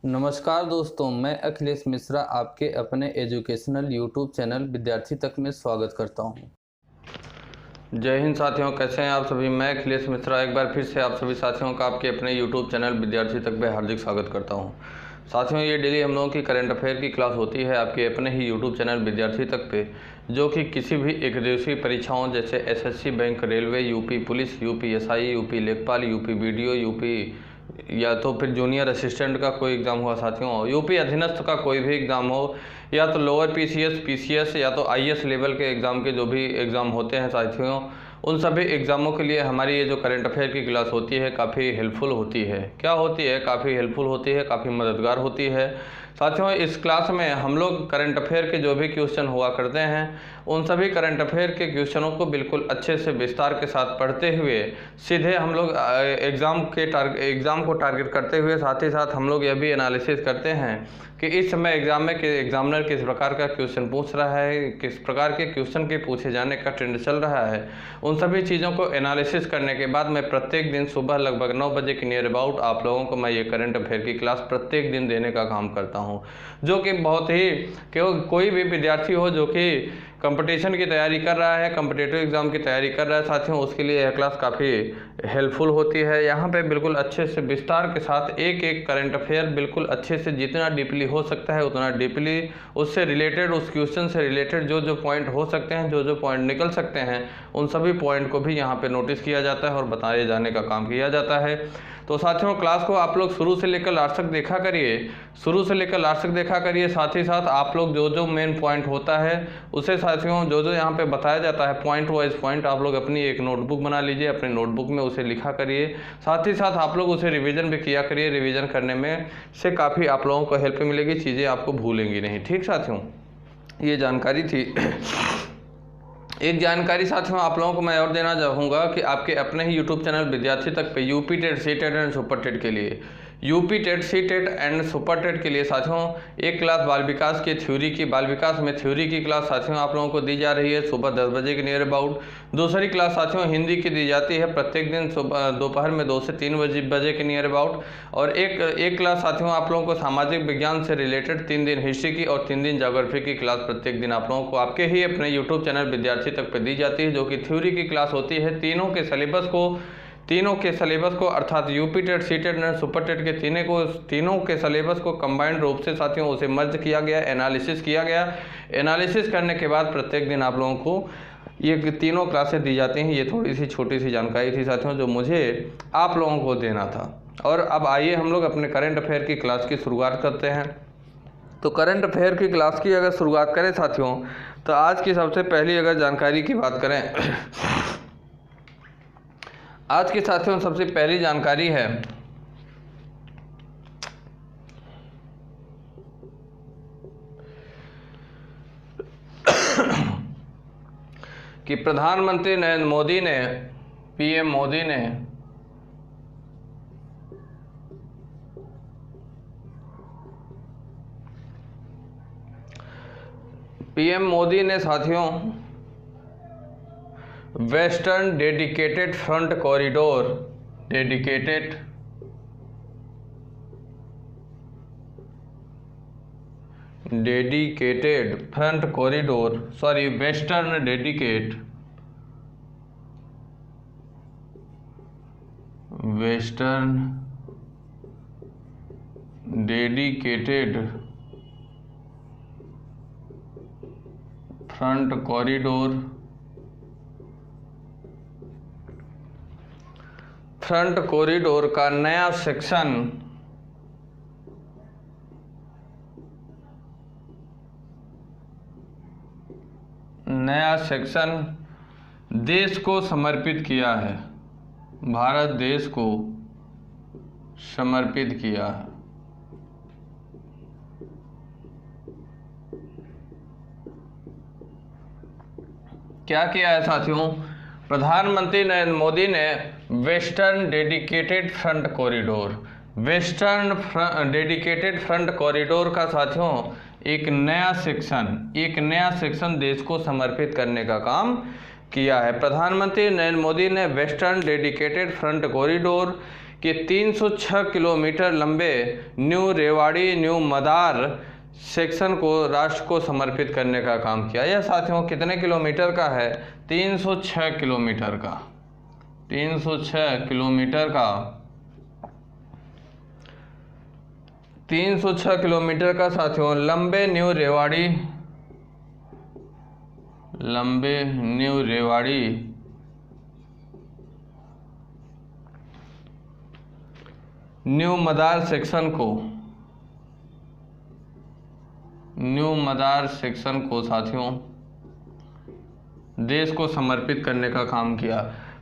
नमस्कार दोस्तों, मैं अखिलेश मिश्रा आपके अपने एजुकेशनल यूट्यूब चैनल विद्यार्थी तक में स्वागत करता हूं। जय हिंद साथियों, कैसे हैं आप सभी। मैं अखिलेश मिश्रा एक बार फिर से आप सभी साथियों का आपके अपने यूट्यूब चैनल विद्यार्थी तक में हार्दिक स्वागत करता हूं। साथियों, ये डेली हम लोगों की करंट अफेयर की क्लास होती है आपके अपने ही यूट्यूब चैनल विद्यार्थी तक पे, जो कि किसी भी एक दिवसीय परीक्षाओं जैसे SSC, bank, railway, UP police, UP SI, UP लेखपाल, यूपी वीडियो, यूपी या तो फिर जूनियर असिस्टेंट का कोई एग्ज़ाम हुआ साथियों, यूपी अधीनस्थ का कोई भी एग्ज़ाम हो, या तो लोअर पीसीएस, पीसीएस या तो आईएएस लेवल के एग्ज़ाम के जो भी एग्ज़ाम होते हैं साथियों, उन सभी एग्ज़ामों के लिए हमारी ये जो करंट अफेयर की क्लास होती है काफ़ी हेल्पफुल होती है। क्या होती है? काफ़ी हेल्पफुल होती है, काफ़ी मददगार होती है। साथियों, इस क्लास में हम लोग करंट अफेयर के जो भी क्वेश्चन हुआ करते हैं, उन सभी करंट अफेयर के क्वेश्चनों को बिल्कुल अच्छे से विस्तार के साथ पढ़ते हुए सीधे हम लोग एग्ज़ाम को टारगेट करते हुए साथ ही साथ हम लोग यह भी एनालिसिस करते हैं कि इस समय एग्ज़ाम में एग्जामिनर किस प्रकार का क्वेश्चन पूछ रहा है, किस प्रकार के क्वेश्चन के पूछे जाने का ट्रेंड चल रहा है। उन सभी चीज़ों को एनालिसिस करने के बाद मैं प्रत्येक दिन सुबह लगभग 9 बजे के नियर अबाउट आप लोगों को मैं ये करंट अफेयर की क्लास प्रत्येक दिन देने का काम करता हूँ, जो कि बहुत ही कोई भी विद्यार्थी हो जो कि कंपटीशन की तैयारी कर रहा है, कॉम्पिटिटिव एग्ज़ाम की तैयारी कर रहा है साथियों, उसके लिए यह क्लास काफ़ी हेल्पफुल होती है। यहाँ पे बिल्कुल अच्छे से विस्तार के साथ एक एक करंट अफेयर बिल्कुल अच्छे से जितना डीपली हो सकता है उतना डीपली उससे रिलेटेड, उस क्वेश्चन से रिलेटेड जो जो पॉइंट हो सकते हैं, जो जो पॉइंट निकल सकते हैं, उन सभी पॉइंट को भी यहाँ पे नोटिस किया जाता है और बताए जाने का काम किया जाता है। तो साथियों, क्लास को आप लोग शुरू से लेकर लास्ट तक देखा करिए, साथ ही साथ आप लोग जो जो मेन पॉइंट होता है उसे साथियों जो जो यहाँ पे बताया जाता है पॉइंट वाइज पॉइंट, आप लोग अपनी एक नोटबुक बना लीजिए, अपनी नोटबुक में उसे लिखा करिए। साथ ही साथ आप लोग उसे रिवीजन भी किया करिए। रिवीजन करने में से काफ़ी आप लोगों को हेल्प मिलेगी, चीज़ें आपको भूलेंगी नहीं। ठीक साथियों, ये जानकारी थी। एक जानकारी साथियों आप लोगों को मैं और देना चाहूँगा कि आपके अपने ही यूट्यूब चैनल विद्यार्थी तक पे UP TET, C TET and super TET के लिए, UP TET, C TET and super TET के लिए साथियों एक क्लास बाल विकास की थ्योरी की, बाल विकास में थ्योरी की क्लास साथियों आप लोगों को दी जा रही है सुबह 10 बजे के नियर अबाउट। दूसरी क्लास साथियों हिंदी की दी जाती है प्रत्येक दिन सुबह दोपहर में 2 से 3 बजे के नियर अबाउट। और एक क्लास साथियों आप लोगों को सामाजिक विज्ञान से रिलेटेड 3 दिन हिस्ट्री की और 3 दिन ज्योग्राफी की क्लास प्रत्येक दिन आप लोगों को आपके ही अपने यूट्यूब चैनल विद्यार्थी तक पर दी जाती है, जो कि थ्योरी की क्लास होती है। तीनों के सिलेबस को अर्थात यूपी टेट, सी टेट और सुपर टेट के तीनों के सिलेबस को कंबाइंड रूप से साथियों उसे मर्ज किया गया, एनालिसिस किया गया। एनालिसिस करने के बाद प्रत्येक दिन आप लोगों को ये तीनों क्लासेस दी जाती हैं। ये थोड़ी सी छोटी सी जानकारी थी साथियों जो मुझे आप लोगों को देना था। और अब आइए हम लोग अपने करंट अफेयर की क्लास की शुरुआत करते हैं। तो करंट अफेयर की क्लास की अगर शुरुआत करें साथियों, तो आज की सबसे पहली अगर जानकारी की बात करें, आज की साथियों सबसे पहली जानकारी है कि प्रधानमंत्री नरेंद्र मोदी ने, पीएम मोदी ने साथियों western dedicated front corridor, western dedicated front corridor का नया सेक्शन देश को समर्पित किया है, भारत देश को समर्पित किया है। क्या किया है साथियों? प्रधानमंत्री नरेंद्र मोदी ने वेस्टर्न डेडिकेटेड फ्रंट कॉरिडोर का साथियों एक नया सेक्शन देश को समर्पित करने का काम किया है। प्रधानमंत्री नरेंद्र मोदी ने वेस्टर्न डेडिकेटेड फ्रंट कॉरिडोर कि 306 किलोमीटर लंबे न्यू रेवाड़ी न्यू मदार सेक्शन को राष्ट्र को समर्पित करने का काम किया। यह साथियों कितने किलोमीटर का है? 306 किलोमीटर का। 306 किलोमीटर का 306 किलोमीटर का साथियों लंबे न्यू रेवाड़ी न्यू मदार सेक्शन को साथियों देश को समर्पित करने का काम किया।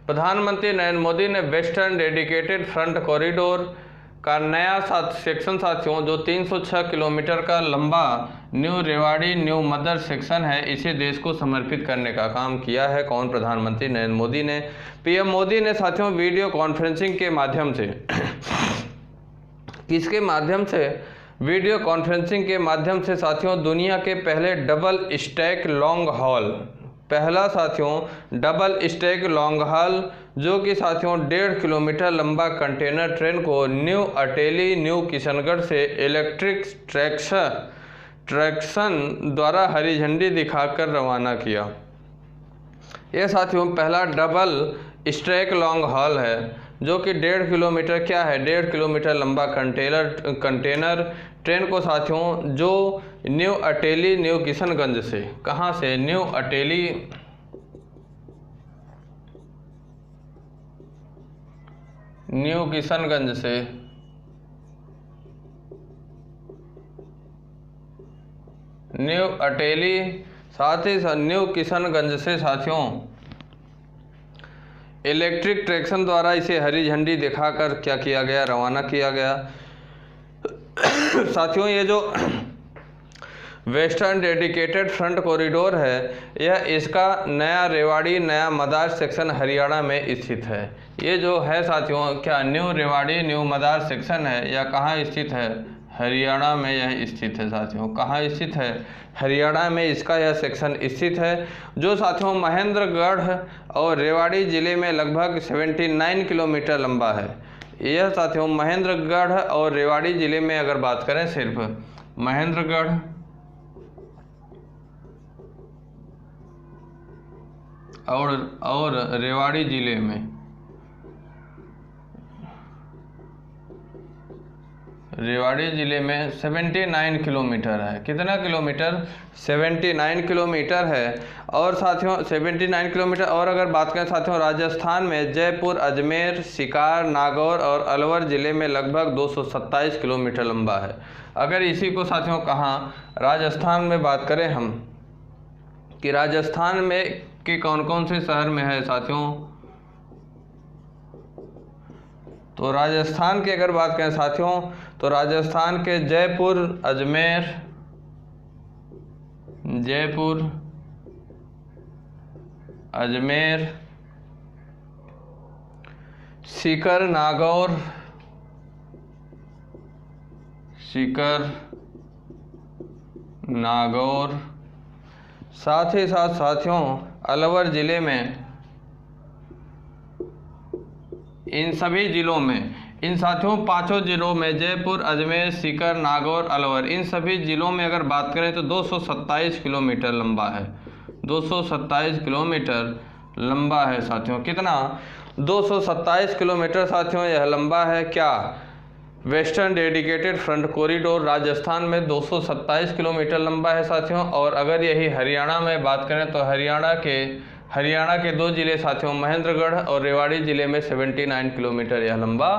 प्रधानमंत्री नरेंद्र मोदी ने वेस्टर्न डेडिकेटेड फ्रंट कॉरिडोर का नया सेक्शन साथियों जो 306 किलोमीटर का लंबा new Rewari new mother section है, इसे देश को समर्पित करने का काम किया है। कौन? प्रधानमंत्री नरेंद्र मोदी ने। पीएम मोदी ने साथियों वीडियो कॉन्फ्रेंसिंग के माध्यम से किसके माध्यम से? वीडियो कॉन्फ्रेंसिंग के माध्यम से साथियों दुनिया के पहले डबल स्टैक लॉन्ग हॉल, पहला साथियों डबल स्टैक लॉन्ग हॉल जो कि साथियों 1.5 किलोमीटर लंबा कंटेनर ट्रेन को न्यू अटेली न्यू किशनगढ़ से इलेक्ट्रिक ट्रैक्शन द्वारा हरी झंडी दिखाकर रवाना किया। यह साथियों पहला डबल स्टैक लॉन्ग हॉल है जो कि 1.5 किलोमीटर क्या है? 1.5 किलोमीटर लंबा कंटेनर ट्रेन को साथियों जो न्यू अटेली न्यू किशनगंज से, कहाँ से? न्यू अटेली न्यू किशनगंज से न्यू अटेली साथ ही न्यू किशनगंज से साथियों इलेक्ट्रिक ट्रैक्शन द्वारा इसे हरी झंडी दिखाकर क्या किया गया? रवाना किया गया। साथियों ये जो वेस्टर्न डेडिकेटेड फ्रंट कॉरिडोर है यह इसका नया रेवाड़ी नया मदार सेक्शन हरियाणा में स्थित है। ये जो है साथियों क्या न्यू रेवाड़ी न्यू मदार सेक्शन है, यह कहाँ स्थित है? हरियाणा में यह स्थित है साथियों। कहाँ स्थित है? हरियाणा में इसका यह सेक्शन स्थित है जो साथियों महेंद्रगढ़ और रेवाड़ी जिले में लगभग 79 किलोमीटर लंबा है। यह साथियों महेंद्रगढ़ और रेवाड़ी जिले में अगर बात करें, सिर्फ महेंद्रगढ़ और रेवाड़ी जिले में रेवाड़ी जिले में 79 किलोमीटर है। कितना किलोमीटर? 79 किलोमीटर है। और साथियों 79 किलोमीटर। और अगर बात करें साथियों राजस्थान में जयपुर अजमेर सिकार नागौर और अलवर ज़िले में लगभग 227 किलोमीटर लंबा है। अगर इसी को साथियों कहाँ राजस्थान में बात करें हम कि राजस्थान में के कौन कौन से शहर में है साथियों, तो राजस्थान की अगर बात करें साथियों तो राजस्थान के जयपुर अजमेर सीकर नागौर साथ ही साथ साथियों अलवर ज़िले में इन सभी ज़िलों में इन साथियों पांचों ज़िलों में जयपुर अजमेर सीकर नागौर अलवर इन सभी ज़िलों में अगर बात करें तो 227 किलोमीटर लंबा है। 227 किलोमीटर लंबा है साथियों। कितना? 227 किलोमीटर साथियों यह लंबा है। क्या? Western dedicated front corridor Rajasthan में 227 किलोमीटर लंबा है साथियों। और अगर यही हरियाणा में बात करें तो हरियाणा के दो ज़िले साथियों महेंद्रगढ़ और रेवाड़ी ज़िले में 79 किलोमीटर यह लंबा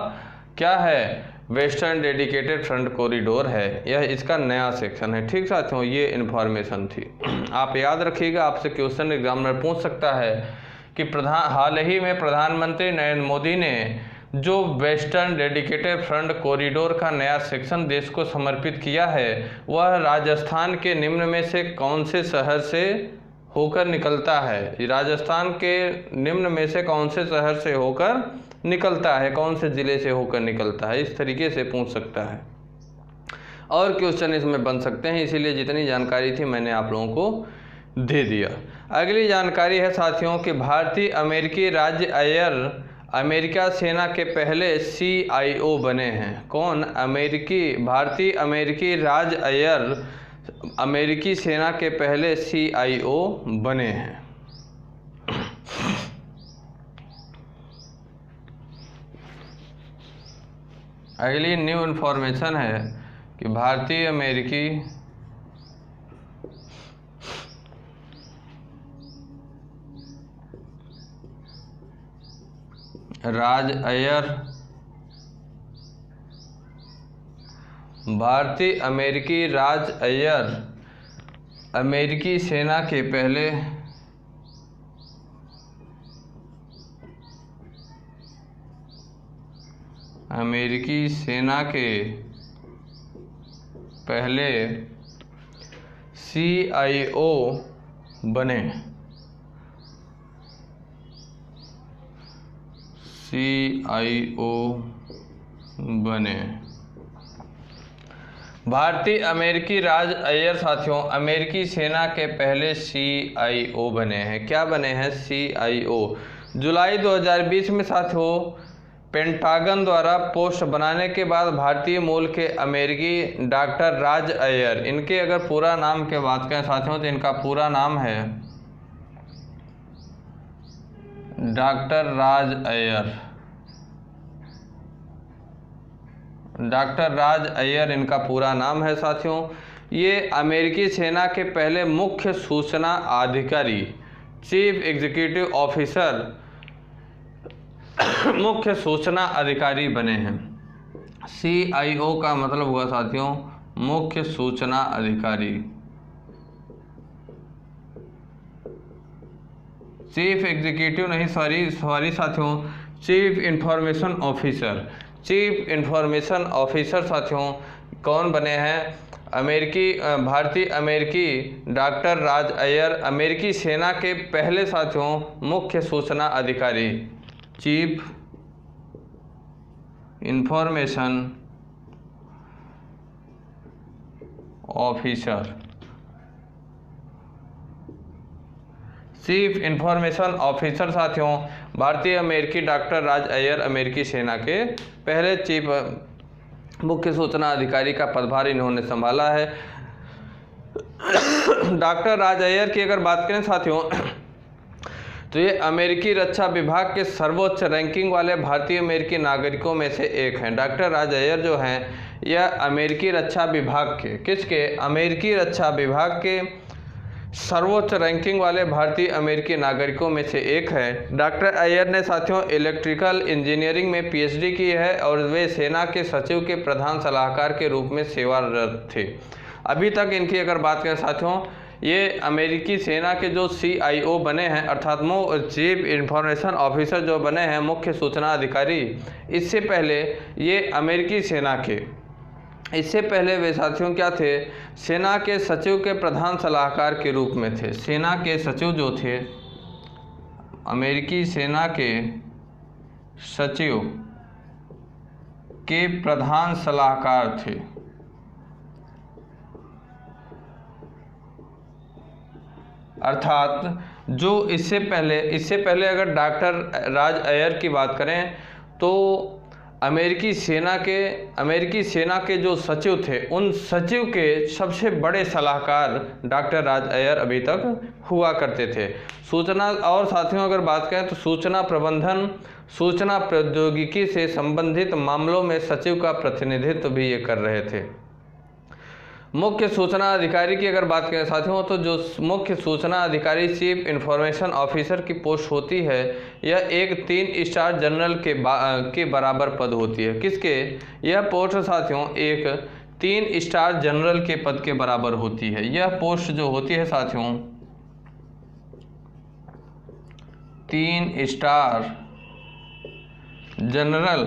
क्या है? वेस्टर्न डेडिकेटेड फ्रंट कॉरिडोर है। यह इसका नया सेक्शन है। ठीक साथियों, ये इन्फॉर्मेशन थी। आप याद रखिएगा, आपसे क्वेश्चन एग्जाम में पूछ सकता है कि हाल ही में प्रधानमंत्री नरेंद्र मोदी ने जो वेस्टर्न डेडिकेटेड फ्रंट कॉरिडोर का नया सेक्शन देश को समर्पित किया है वह राजस्थान के निम्न में से कौन से शहर से होकर निकलता है? राजस्थान के निम्न में से कौन से शहर से होकर निकलता है? कौन से ज़िले से होकर निकलता है? इस तरीके से पूछ सकता है और क्वेश्चन इसमें बन सकते हैं। इसीलिए जितनी जानकारी थी मैंने आप लोगों को दे दिया। अगली जानकारी है साथियों कि भारतीय अमेरिकी राज्य अमेरिका सेना के पहले CIO बने हैं? कौन? भारतीय अमेरिकी राज अय्यर अमेरिकी सेना के पहले CIO बने हैं। अगली न्यू इन्फॉर्मेशन है कि भारतीय अमेरिकी राज अय्यर भारतीय अमेरिकी राज अय्यर अमेरिकी सेना के पहले अमेरिकी सेना के पहले CIO बने। CIO बने। भारतीय अमेरिकी राज अय्यर साथियों अमेरिकी सेना के पहले CIO बने हैं। क्या बने हैं? CIO। जुलाई 2020 में साथियों पेंटागन द्वारा पोस्ट बनाने के बाद भारतीय मूल के अमेरिकी डॉक्टर राज अय्यर, इनके अगर पूरा नाम की बात करें साथियों तो इनका पूरा नाम है डॉक्टर राज अय्यर। डॉक्टर राज अय्यर इनका पूरा नाम है साथियों। ये अमेरिकी सेना के पहले मुख्य सूचना अधिकारी, चीफ एग्जीक्यूटिव ऑफिसर, मुख्य सूचना अधिकारी बने हैं। CIO का मतलब हुआ साथियों मुख्य सूचना अधिकारी। चीफ एग्जीक्यूटिव नहीं, सॉरी साथियों, chief information officer. Chief information officer साथियों कौन बने हैं? भारतीय अमेरिकी डॉक्टर राज अय्यर अमेरिकी सेना के पहले साथियों मुख्य सूचना अधिकारी, chief information officer. Chief information officer साथियों भारतीय अमेरिकी डॉक्टर राज अय्यर अमेरिकी सेना के पहले चीफ मुख्य सूचना अधिकारी का पदभार इन्होंने संभाला है। डॉक्टर राज अय्यर की अगर बात करें साथियों तो ये अमेरिकी रक्षा विभाग के सर्वोच्च रैंकिंग वाले भारतीय अमेरिकी नागरिकों में से एक हैं। डॉक्टर राज अय्यर जो हैं यह अमेरिकी रक्षा विभाग के अमेरिकी रक्षा विभाग के सर्वोच्च रैंकिंग वाले भारतीय अमेरिकी नागरिकों में से एक है। डॉक्टर अय्यर ने साथियों इलेक्ट्रिकल इंजीनियरिंग में PhD की है और वे सेना के सचिव के प्रधान सलाहकार के रूप में सेवारत थे। अभी तक इनकी अगर बात करें साथियों ये अमेरिकी सेना के जो CIO बने हैं अर्थात चीफ इंफॉर्मेशन ऑफिसर जो बने हैं मुख्य सूचना अधिकारी, इससे पहले ये अमेरिकी सेना के इससे पहले वे साथियों क्या थे? सेना के सचिव के प्रधान सलाहकार के रूप में थे। सेना के सचिव जो थे अमेरिकी सेना के सचिव के प्रधान सलाहकार थे। अर्थात जो इससे पहले अगर डॉक्टर राज अय्यर की बात करें तो अमेरिकी सेना के जो सचिव थे उन सचिव के सबसे बड़े सलाहकार डॉक्टर राज अय्यर अभी तक हुआ करते थे। सूचना और साथियों अगर बात करें तो सूचना प्रबंधन, सूचना प्रौद्योगिकी से संबंधित मामलों में सचिव का प्रतिनिधित्व भी ये कर रहे थे। मुख्य सूचना अधिकारी की अगर बात करें साथियों तो जो मुख्य सूचना अधिकारी चीफ इंफॉर्मेशन ऑफिसर की पोस्ट होती है यह एक 3 स्टार जनरल के बराबर पद होती है। किसके? यह पोस्ट साथियों एक 3 स्टार जनरल के पद के बराबर होती है। यह पोस्ट जो होती है साथियों 3 स्टार जनरल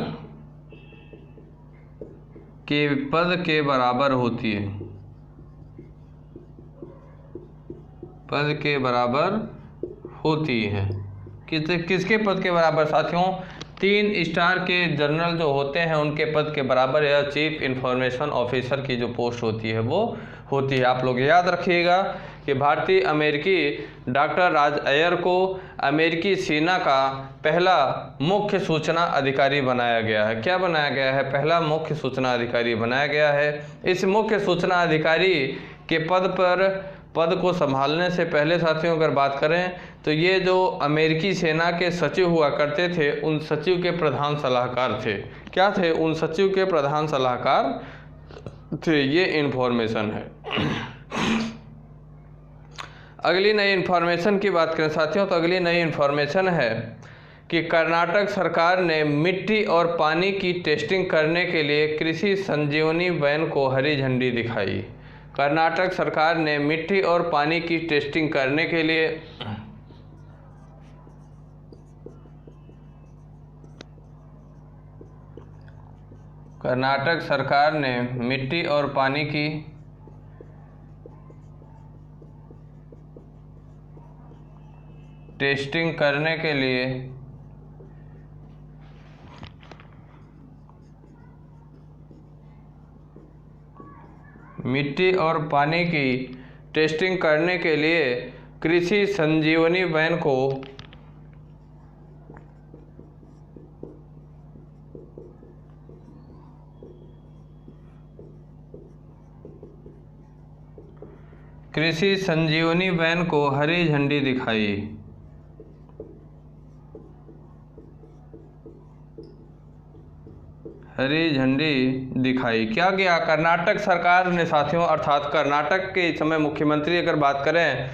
के पद के बराबर होती है, पद के बराबर होती है। किसके पद के बराबर साथियों? 3 स्टार के जनरल जो होते हैं उनके पद के बराबर या चीफ इंफॉर्मेशन ऑफिसर की जो पोस्ट होती है वो होती है। आप लोग याद रखिएगा कि भारतीय अमेरिकी डॉक्टर राज अय्यर को अमेरिकी सेना का पहला मुख्य सूचना अधिकारी बनाया गया है। क्या बनाया गया है? पहला मुख्य सूचना अधिकारी बनाया गया है। इस मुख्य सूचना अधिकारी के पद को संभालने से पहले साथियों अगर बात करें तो ये जो अमेरिकी सेना के सचिव हुआ करते थे उन सचिव के प्रधान सलाहकार थे। क्या थे? उन सचिव के प्रधान सलाहकार थे। ये इन्फॉर्मेशन है। अगली नई इन्फॉर्मेशन की बात करें साथियों तो अगली नई इन्फॉर्मेशन है कि कर्नाटक सरकार ने मिट्टी और पानी की टेस्टिंग करने के लिए कृषि संजीवनी वैन को हरी झंडी दिखाई। कर्नाटक सरकार ने मिट्टी और पानी की टेस्टिंग करने के लिए कर्नाटक सरकार ने मिट्टी और पानी की टेस्टिंग करने के लिए मिट्टी और पानी की टेस्टिंग करने के लिए कृषि संजीवनी वैन को हरी झंडी दिखाई। हरी झंडी दिखाई। क्या किया कर्नाटक सरकार ने साथियों, अर्थात कर्नाटक के इस समय मुख्यमंत्री अगर बात करें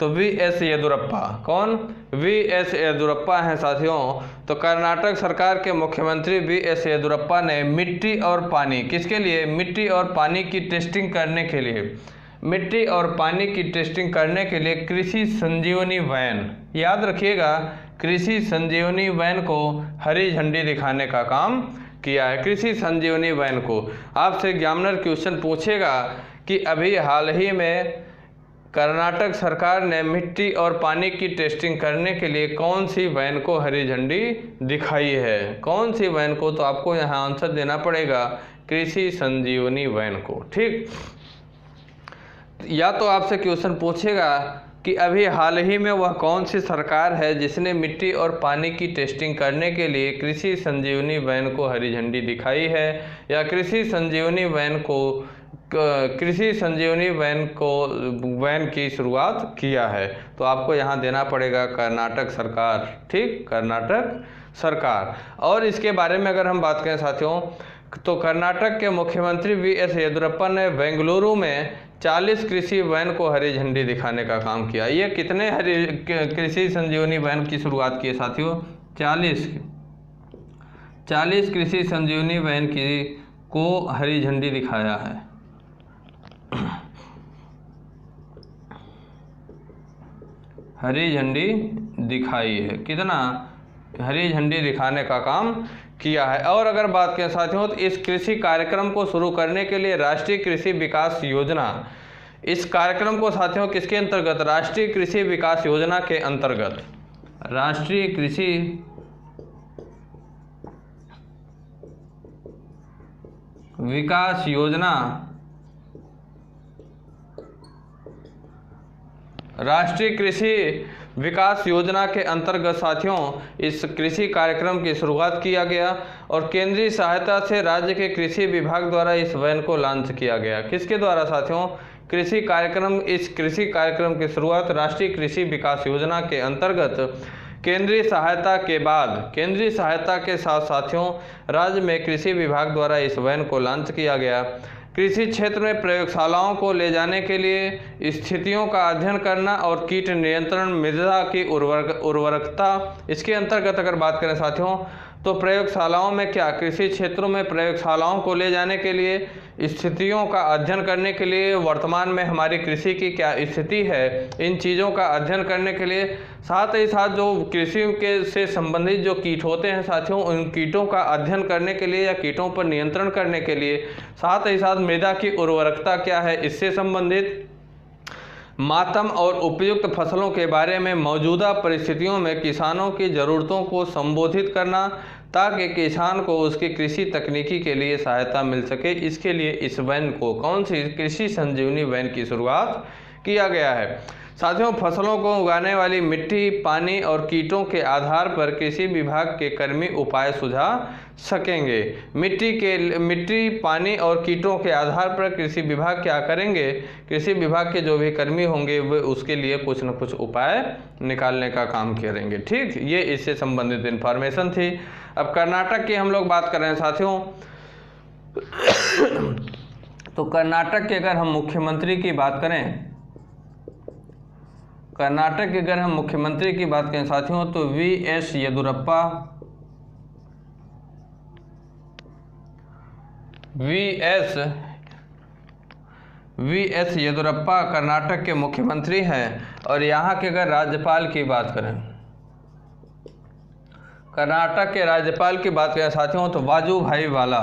तो वी.एस. येदियुरप्पा। कौन? वी.एस. येदियुरप्पा हैं साथियों। तो कर्नाटक सरकार के मुख्यमंत्री वी.एस. येदियुरप्पा ने मिट्टी और पानी, किसके लिए? मिट्टी और पानी की टेस्टिंग करने के लिए, मिट्टी और पानी की टेस्टिंग करने के लिए कृषि संजीवनी वैन, याद रखिएगा, कृषि संजीवनी वैन को हरी झंडी दिखाने का काम किया है। कृषि संजीवनी वैन को आपसे एग्जामिनर क्वेश्चन पूछेगा कि अभी हाल ही में कर्नाटक सरकार ने मिट्टी और पानी की टेस्टिंग करने के लिए कौन सी वैन को हरी झंडी दिखाई है? कौन सी वैन को? तो आपको यहाँ आंसर देना पड़ेगा कृषि संजीवनी वैन को। ठीक, या तो आपसे क्वेश्चन पूछेगा कि अभी हाल ही में वह कौन सी सरकार है जिसने मिट्टी और पानी की टेस्टिंग करने के लिए कृषि संजीवनी वैन को हरी झंडी दिखाई है, या कृषि संजीवनी वैन की शुरुआत किया है। तो आपको यहाँ देना पड़ेगा कर्नाटक सरकार। ठीक, कर्नाटक सरकार। और इसके बारे में अगर हम बात करें साथियों तो कर्नाटक के मुख्यमंत्री वी.एस. येदियुरप्पा ने बेंगलुरु में 40 कृषि वैन को हरी झंडी दिखाने का काम किया। ये कितने कृषि संजीवनी वैन की शुरुआत की है साथियों? 40 कृषि संजीवनी वैन को हरी झंडी दिखाया है। हरी झंडी दिखाई है। कितना? हरी झंडी दिखाने का काम किया है। और अगर बात करें साथियों तो इस कृषि कार्यक्रम को शुरू करने के लिए राष्ट्रीय कृषि विकास योजना, इस कार्यक्रम को साथियों किसके अंतर्गत? राष्ट्रीय कृषि विकास योजना के अंतर्गत, राष्ट्रीय कृषि विकास योजना, राष्ट्रीय कृषि विकास योजना के अंतर्गत साथियों इस कृषि कार्यक्रम की शुरुआत किया गया और केंद्रीय सहायता से राज्य के कृषि विभाग द्वारा इस वैन को लॉन्च किया गया। किसके द्वारा साथियों? कृषि कार्यक्रम। इस कृषि कार्यक्रम की शुरुआत राष्ट्रीय कृषि विकास योजना के अंतर्गत केंद्रीय सहायता के बाद, केंद्रीय सहायता के साथ साथियों राज्य में कृषि विभाग द्वारा इस वैन को लॉन्च किया गया। कृषि क्षेत्र में प्रयोगशालाओं को ले जाने के लिए स्थितियों का अध्ययन करना और कीट नियंत्रण, मृदा की उर्वरकता, इसके अंतर्गत अगर बात करें साथियों तो प्रयोगशालाओं में क्या, कृषि क्षेत्रों में प्रयोगशालाओं को ले जाने के लिए, स्थितियों का अध्ययन करने के लिए, वर्तमान में हमारी कृषि की क्या स्थिति है, इन चीज़ों का अध्ययन करने के लिए, साथ ही साथ जो कृषि के से संबंधित जो कीट होते हैं साथियों उन कीटों का अध्ययन करने के लिए या कीटों पर नियंत्रण करने के लिए, साथ ही साथ मृदा की उर्वरकता क्या है इससे संबंधित, मातम और उपयुक्त फसलों के बारे में मौजूदा परिस्थितियों में किसानों की ज़रूरतों को संबोधित करना ताकि किसान को उसकी कृषि तकनीकी के लिए सहायता मिल सके। इसके लिए इस वैन को, कौन सी, कृषि संजीवनी वैन की शुरुआत किया गया है। साथियों, फसलों को उगाने वाली मिट्टी, पानी और कीटों के आधार पर कृषि विभाग के कर्मी उपाय सुझा सकेंगे। मिट्टी, पानी और कीटों के आधार पर कृषि विभाग क्या करेंगे? कृषि विभाग के जो भी कर्मी होंगे वे उसके लिए कुछ न कुछ उपाय निकालने का काम करेंगे। ठीक, ये इससे संबंधित इन्फॉर्मेशन थी। अब कर्नाटक की हम लोग बात कर रहे हैं साथियों। तो कर्नाटक के अगर हम मुख्यमंत्री की बात करें, कर्नाटक के अगर हम मुख्यमंत्री की बात करें साथियों, तो वी.एस. येदियुरप्पा कर्नाटक के मुख्यमंत्री हैं। और यहाँ के अगर राज्यपाल की बात करें, कर्नाटक के राज्यपाल की बात करें साथियों, तो वाजुभाई वाला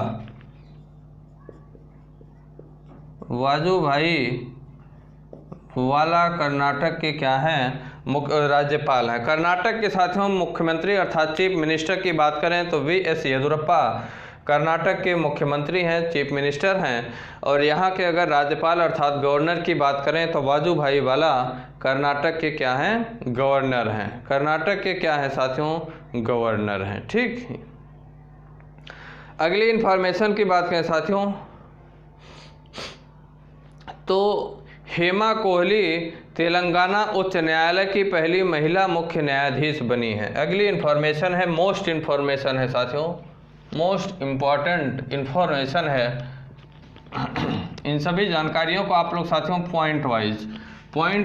कर्नाटक के क्या हैं? राज्यपाल हैं। कर्नाटक के साथियों मुख्यमंत्री अर्थात चीफ मिनिस्टर की बात करें तो वी.एस. येदियुरप्पा कर्नाटक के मुख्यमंत्री हैं, चीफ मिनिस्टर हैं। और यहाँ के अगर राज्यपाल अर्थात गवर्नर की बात करें तो वाजुभाई वाला कर्नाटक के क्या हैं? गवर्नर हैं। कर्नाटक के क्या हैं साथियों? गवर्नर हैं। ठीक, अगली इंफॉर्मेशन की बात करें साथियों, तो हेमा कोहली तेलंगाना उच्च न्यायालय की पहली महिला मुख्य न्यायाधीश बनी है। अगली इन्फॉर्मेशन है, मोस्ट इन्फॉर्मेशन है साथियों, मोस्ट इम्पॉर्टेंट इन्फॉर्मेशन है। इन सभी जानकारियों को आप लोग साथियों पॉइंट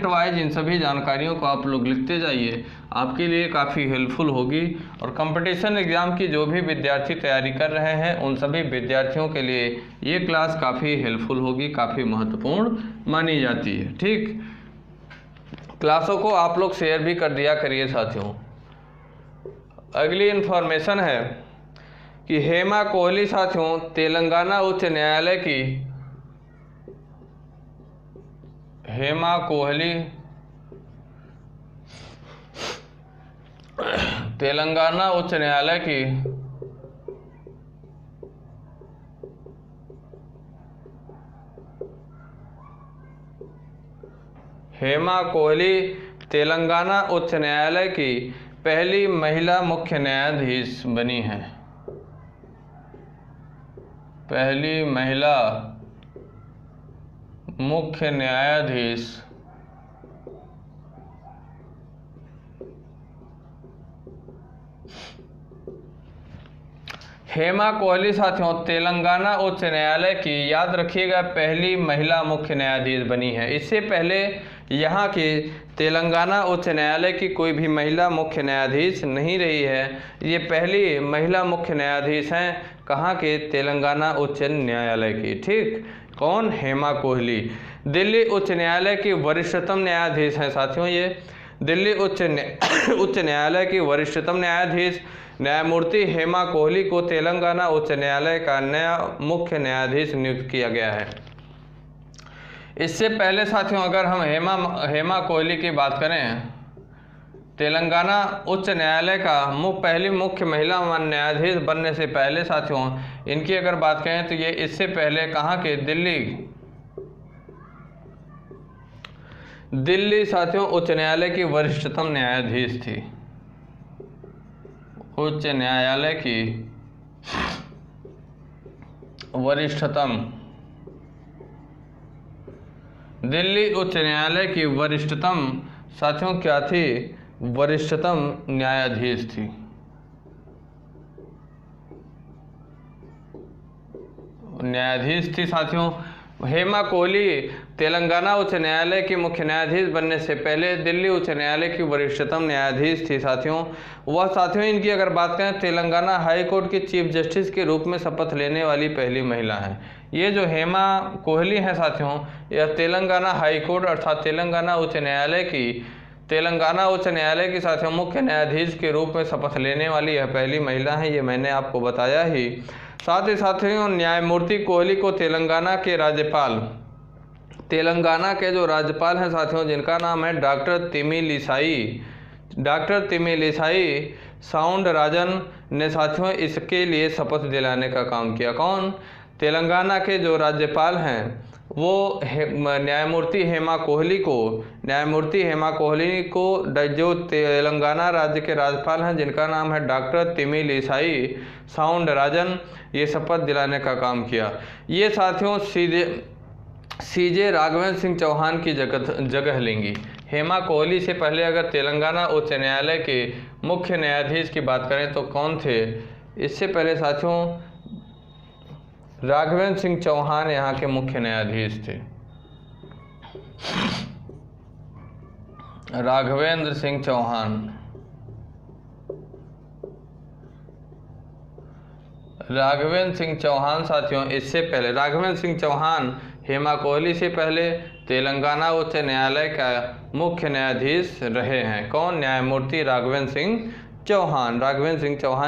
वाइज इन सभी जानकारियों को आप लोग लिखते जाइए, आपके लिए काफ़ी हेल्पफुल होगी। और कंपटीशन एग्ज़ाम की जो भी विद्यार्थी तैयारी कर रहे हैं उन सभी विद्यार्थियों के लिए ये क्लास काफ़ी हेल्पफुल होगी, काफ़ी महत्वपूर्ण मानी जाती है। ठीक, क्लासों को आप लोग शेयर भी कर दिया करिए साथियों। अगली इन्फॉर्मेशन है कि हेमा कोहली साथियों तेलंगाना उच्च न्यायालय की हेमा कोहली तेलंगाना उच्च न्यायालय की हेमा कोहली तेलंगाना उच्च न्यायालय की पहली महिला मुख्य न्यायाधीश बनी है। पहली महिला मुख्य न्यायाधीश हेमा कोहली साथियों तेलंगाना उच्च न्यायालय की, याद रखिएगा, पहली महिला मुख्य न्यायाधीश बनी है। इससे पहले यहाँ के तेलंगाना उच्च न्यायालय की कोई भी महिला मुख्य न्यायाधीश नहीं रही है। ये पहली महिला मुख्य न्यायाधीश हैं, कहाँ के? तेलंगाना उच्च न्यायालय की। ठीक, कौन? हेमा कोहली। दिल्ली उच्च न्यायालय की वरिष्ठतम न्यायाधीश हैं साथियों ये। दिल्ली उच्च न्यायालय की वरिष्ठतम न्यायाधीश न्यायमूर्ति हेमा कोहली को तेलंगाना उच्च न्यायालय का नया मुख्य न्यायाधीश नियुक्त किया गया है। इससे पहले साथियों अगर हम हेमा कोहली की बात करें, तेलंगाना उच्च न्यायालय का पहली मुख्य महिला न्यायाधीश बनने से पहले साथियों इनकी अगर बात करें तो ये इससे पहले कहाँ के? दिल्ली साथियों उच्च न्यायालय की वरिष्ठतम न्यायाधीश थी। उच्च न्यायालय की वरिष्ठतम, दिल्ली उच्च न्यायालय की वरिष्ठतम साथियों क्या थी? वरिष्ठतम न्यायाधीश थी। साथियों हेमा कोहली तेलंगाना उच्च न्यायालय की मुख्य न्यायाधीश बनने से पहले दिल्ली उच्च न्यायालय की वरिष्ठतम न्यायाधीश थी साथियों। वह साथियों इनकी अगर बात करें तेलंगाना हाई कोर्ट की चीफ जस्टिस के रूप में शपथ लेने वाली पहली महिला है। ये जो हेमा कोहली हैं साथियों यह तेलंगाना हाई कोर्ट अर्थात तेलंगाना उच्च न्यायालय की साथियों मुख्य न्यायाधीश के रूप में शपथ लेने वाली यह पहली महिला है, ये मैंने आपको बताया ही। साथ ही साथियों न्यायमूर्ति कोहली को तेलंगाना के जो राज्यपाल हैं साथियों जिनका नाम है डॉक्टर तिमिलिसाई साउंडराजन ने साथियों इसके लिए शपथ दिलाने का काम किया। कौन? तेलंगाना के जो राज्यपाल हैं वो न्यायमूर्ति हेमा कोहली को जो तेलंगाना राज्य के राज्यपाल हैं, जिनका नाम है डॉक्टर तमिलिसाई साउंडरराजन, ये शपथ दिलाने का काम किया। ये साथियों सीजे राघवेंद्र सिंह चौहान की जगह लेंगी। हेमा कोहली से पहले अगर तेलंगाना उच्च न्यायालय के मुख्य न्यायाधीश की बात करें तो कौन थे? इससे पहले साथियों राघवेंद्र सिंह चौहान यहाँ के मुख्य न्यायाधीश थे। राघवेंद्र सिंह चौहान साथियों, इससे पहले राघवेंद्र सिंह चौहान हेमा कोहली से पहले तेलंगाना उच्च न्यायालय का मुख्य न्यायाधीश रहे हैं। कौन? न्यायमूर्ति राघवेंद्र सिंह चौहान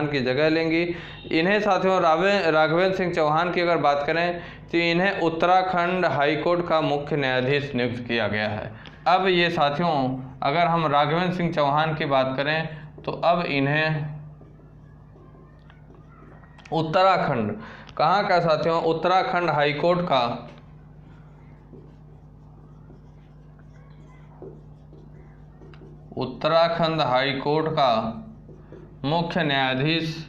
की जगह लेंगी। इन्हें साथियों राघवेंद्र सिंह चौहान की अगर बात करें तो इन्हें उत्तराखंड हाईकोर्ट का मुख्य न्यायाधीश नियुक्त किया गया है। अब ये साथियों अगर हम राघवेंद्र सिंह चौहान की बात करें तो अब इन्हें उत्तराखंड, कहाँ का साथियों? उत्तराखंड हाईकोर्ट का मुख्य न्यायाधीश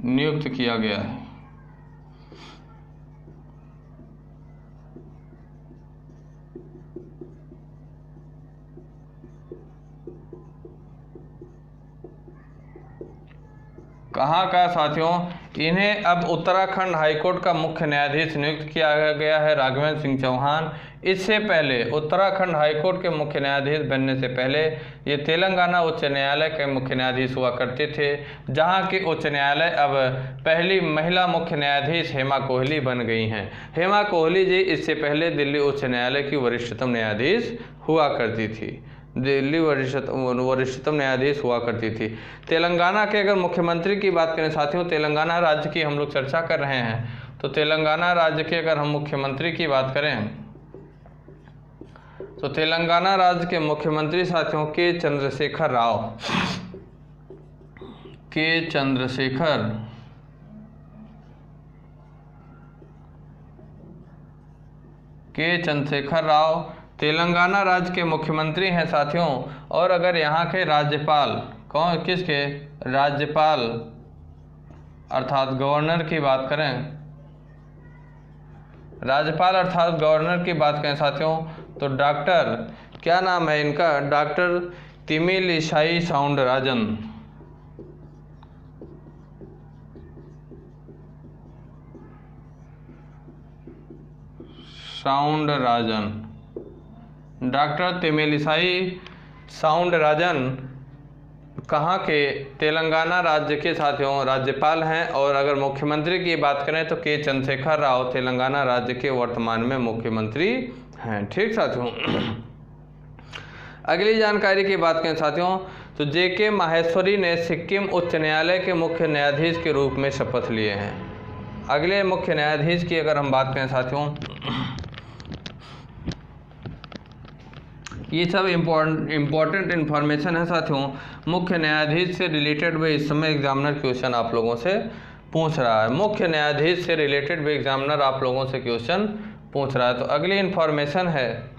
नियुक्त किया गया है। कहाँ का साथियों? इन्हें अब उत्तराखंड हाईकोर्ट का मुख्य न्यायाधीश नियुक्त किया गया है राघवेंद्र सिंह चौहान। इससे पहले उत्तराखंड हाईकोर्ट के मुख्य न्यायाधीश बनने से पहले ये तेलंगाना उच्च न्यायालय के मुख्य न्यायाधीश हुआ करते थे, जहां के उच्च न्यायालय अब पहली महिला मुख्य न्यायाधीश हेमा कोहली बन गई हैं। हेमा कोहली जी इससे पहले दिल्ली उच्च न्यायालय की वरिष्ठतम न्यायाधीश हुआ करती थी। तेलंगाना के अगर मुख्यमंत्री की बात करें साथियों, तेलंगाना राज्य की हम लोग चर्चा कर रहे हैं, तो तेलंगाना राज्य के अगर हम मुख्यमंत्री की बात करें तो तेलंगाना राज्य के मुख्यमंत्री साथियों के चंद्रशेखर राव तेलंगाना राज्य के मुख्यमंत्री हैं साथियों। और अगर यहाँ के राज्यपाल किसके राज्यपाल अर्थात गवर्नर की बात करें साथियों, तो डॉक्टर, क्या नाम है इनका? डॉक्टर तमिलिसाई साउंडरराजन। डॉक्टर तमिलिसाई साउंडरराजन कहाँ के? तेलंगाना राज्य के साथियों राज्यपाल हैं। और अगर मुख्यमंत्री की बात करें तो के चंद्रशेखर राव तेलंगाना राज्य के वर्तमान में मुख्यमंत्री हैं। ठीक साथियों, अगली जानकारी की बात करें साथियों तो जेके माहेश्वरी ने सिक्किम उच्च न्यायालय के मुख्य न्यायाधीश के रूप में शपथ लिए हैं। अगले मुख्य न्यायाधीश की अगर हम बात करें साथियों, ये सब इम्पोर्टेंट इन्फॉर्मेशन है साथियों। मुख्य न्यायाधीश से रिलेटेड भी इस समय एग्जामिनर क्वेश्चन आप लोगों से पूछ रहा है। मुख्य न्यायाधीश से रिलेटेड भी एग्जामिनर आप लोगों से क्वेश्चन पूछ रहा है। तो अगली इन्फॉर्मेशन है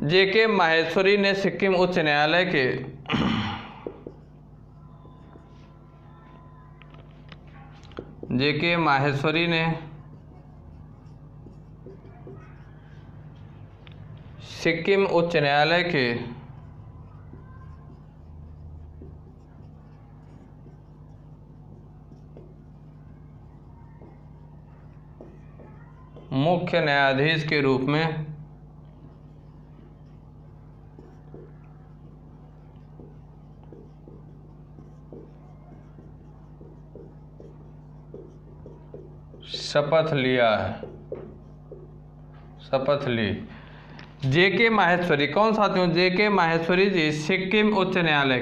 जेके माहेश्वरी ने सिक्किम उच्च न्यायालय के मुख्य न्यायाधीश के रूप में शपथ ली। जेके माहेश्वरी कौन साथियों? जेके माहेश्वरी जी सिक्किम उच्च न्यायालय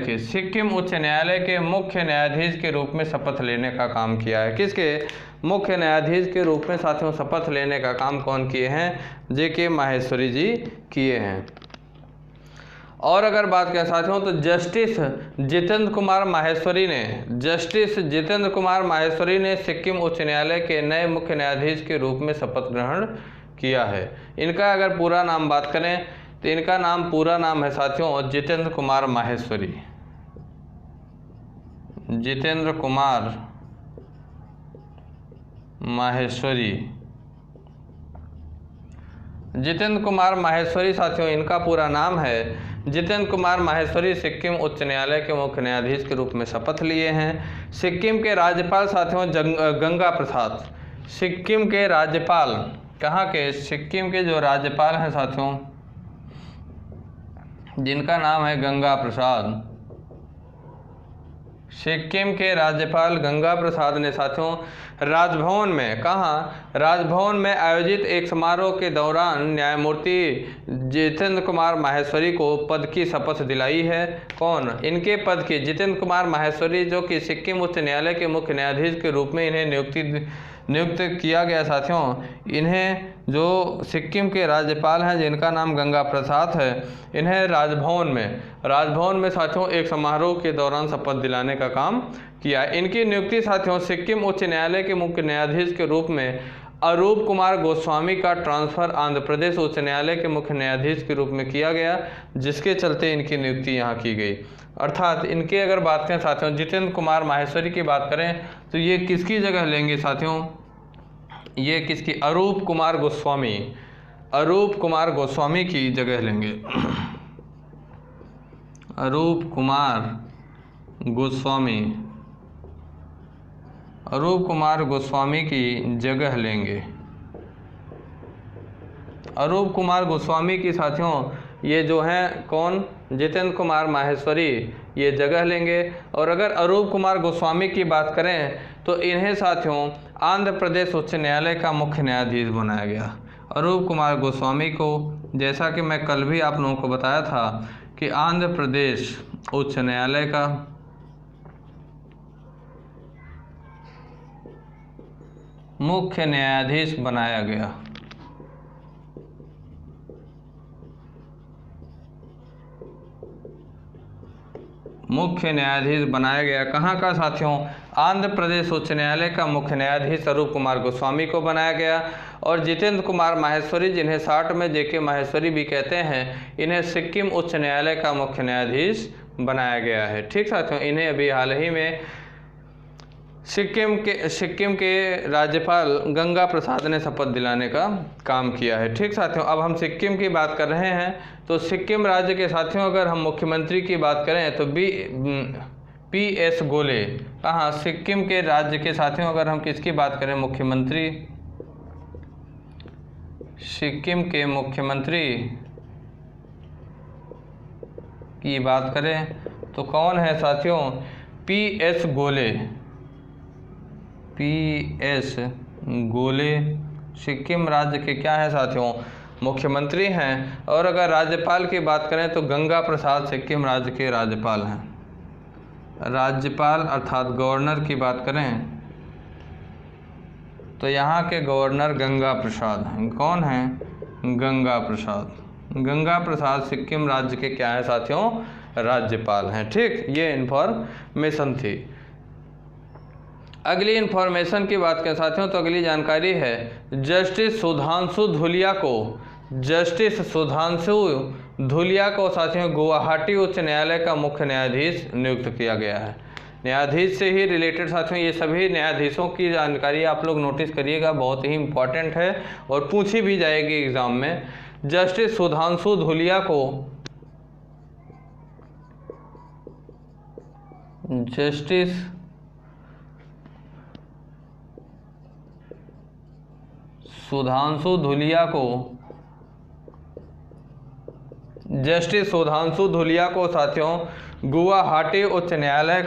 के मुख्य न्यायाधीश के रूप में शपथ लेने का काम किया है। किसके? मुख्य न्यायाधीश के रूप में साथियों शपथ लेने का काम कौन किए हैं? जेके माहेश्वरी जी किए हैं। और अगर बात करें साथियों तो जस्टिस जितेंद्र कुमार माहेश्वरी ने सिक्किम उच्च न्यायालय के नए मुख्य न्यायाधीश के रूप में शपथ ग्रहण किया है। इनका अगर पूरा नाम बात करें तो इनका नाम पूरा नाम है साथियों जितेंद्र कुमार माहेश्वरी। जितेंद्र कुमार माहेश्वरी। जितेंद्र कुमार माहेश्वरी साथियों इनका पूरा नाम है। जितेंद्र कुमार माहेश्वरी सिक्किम उच्च न्यायालय के मुख्य न्यायाधीश के रूप में शपथ लिए हैं। सिक्किम के राज्यपाल साथियों गंगा प्रसाद। सिक्किम के राज्यपाल, कहाँ के? सिक्किम के जो राज्यपाल हैं साथियों, जिनका नाम है गंगा प्रसाद। सिक्किम के राज्यपाल गंगा प्रसाद ने साथियों राजभवन में, कहाँ? राजभवन में आयोजित एक समारोह के दौरान न्यायमूर्ति जितेंद्र कुमार माहेश्वरी को पद की शपथ दिलाई है। कौन? इनके पद की, जितेंद्र कुमार माहेश्वरी, जो कि सिक्किम उच्च न्यायालय के मुख्य न्यायाधीश के रूप में इन्हें नियुक्त किया गया साथियों। इन्हें जो सिक्किम के राज्यपाल हैं जिनका नाम गंगा प्रसाद है, इन्हें राजभवन में साथियों एक समारोह के दौरान शपथ दिलाने का काम किया। इनकी नियुक्ति साथियों सिक्किम उच्च न्यायालय के मुख्य न्यायाधीश के रूप में अरूप कुमार गोस्वामी का ट्रांसफर आंध्र प्रदेश उच्च न्यायालय के मुख्य न्यायाधीश के रूप में किया गया, जिसके चलते इनकी नियुक्ति यहाँ की गई। अर्थात इनके अगर बात करें साथियों, जितेंद्र कुमार माहेश्वरी की बात करें तो ये किसकी जगह लेंगे साथियों? ये किसकी? अरूप कुमार गोस्वामी। अरूप कुमार गोस्वामी की जगह लेंगे। अरूप कुमार गोस्वामी। अरूप कुमार गोस्वामी की जगह लेंगे। अरूप कुमार गोस्वामी की साथियों ये जो हैं कौन? जितेंद्र कुमार माहेश्वरी ये जगह लेंगे। और अगर अरूप कुमार गोस्वामी की बात करें तो इन्हें साथियों आंध्र प्रदेश उच्च न्यायालय का मुख्य न्यायाधीश बनाया गया। अरूप कुमार गोस्वामी को, जैसा कि मैं कल भी आप लोगों को बताया था कि आंध्र प्रदेश उच्च न्यायालय का मुख्य न्यायाधीश बनाया गया। मुख्य न्यायाधीश बनाया गया। कहाँ का साथियों? आंध्र प्रदेश उच्च न्यायालय का मुख्य न्यायाधीश अरूप कुमार गोस्वामी को बनाया गया। और जितेंद्र कुमार माहेश्वरी, जिन्हें शार्ट में जेके माहेश्वरी भी कहते हैं, इन्हें सिक्किम उच्च न्यायालय का मुख्य न्यायाधीश बनाया गया है। ठीक साथियों, इन्हें अभी हाल ही में सिक्किम के राज्यपाल गंगा प्रसाद ने शपथ दिलाने का काम किया है। ठीक साथियों, अब हम सिक्किम की बात कर रहे हैं तो सिक्किम राज्य के साथियों अगर हम मुख्यमंत्री की बात करें तो PS गोले। कहाँ? सिक्किम के राज्य के साथियों अगर हम किसकी बात करें मुख्यमंत्री, सिक्किम के मुख्यमंत्री की बात करें तो कौन है साथियों? PS गोले। PS गोले सिक्किम राज्य के क्या है साथियों? मुख्यमंत्री हैं। और अगर राज्यपाल की बात करें तो गंगा प्रसाद सिक्किम राज्य के राज्यपाल हैं। राज्यपाल अर्थात गवर्नर की बात करें तो यहाँ के गवर्नर गंगा प्रसाद हैं। कौन हैं? गंगा प्रसाद। गंगा प्रसाद सिक्किम राज्य के क्या है साथियों? राज्यपाल हैं। ठीक, ये इन्फॉर्मेशन थी। अगली इन्फॉर्मेशन की बात करें साथियों तो अगली जानकारी है जस्टिस सुधांशु धुलिया को साथियों गुवाहाटी उच्च न्यायालय का मुख्य न्यायाधीश नियुक्त किया गया है। न्यायाधीश से ही रिलेटेड साथियों ये सभी न्यायाधीशों की जानकारी आप लोग नोटिस करिएगा, बहुत ही इम्पॉर्टेंट है और पूछी भी जाएगी एग्जाम में। जस्टिस सुधांशु धुलिया को जस्टिस सुधांशु धुलिया को साथियों गुवाहाटी उच्च न्यायालय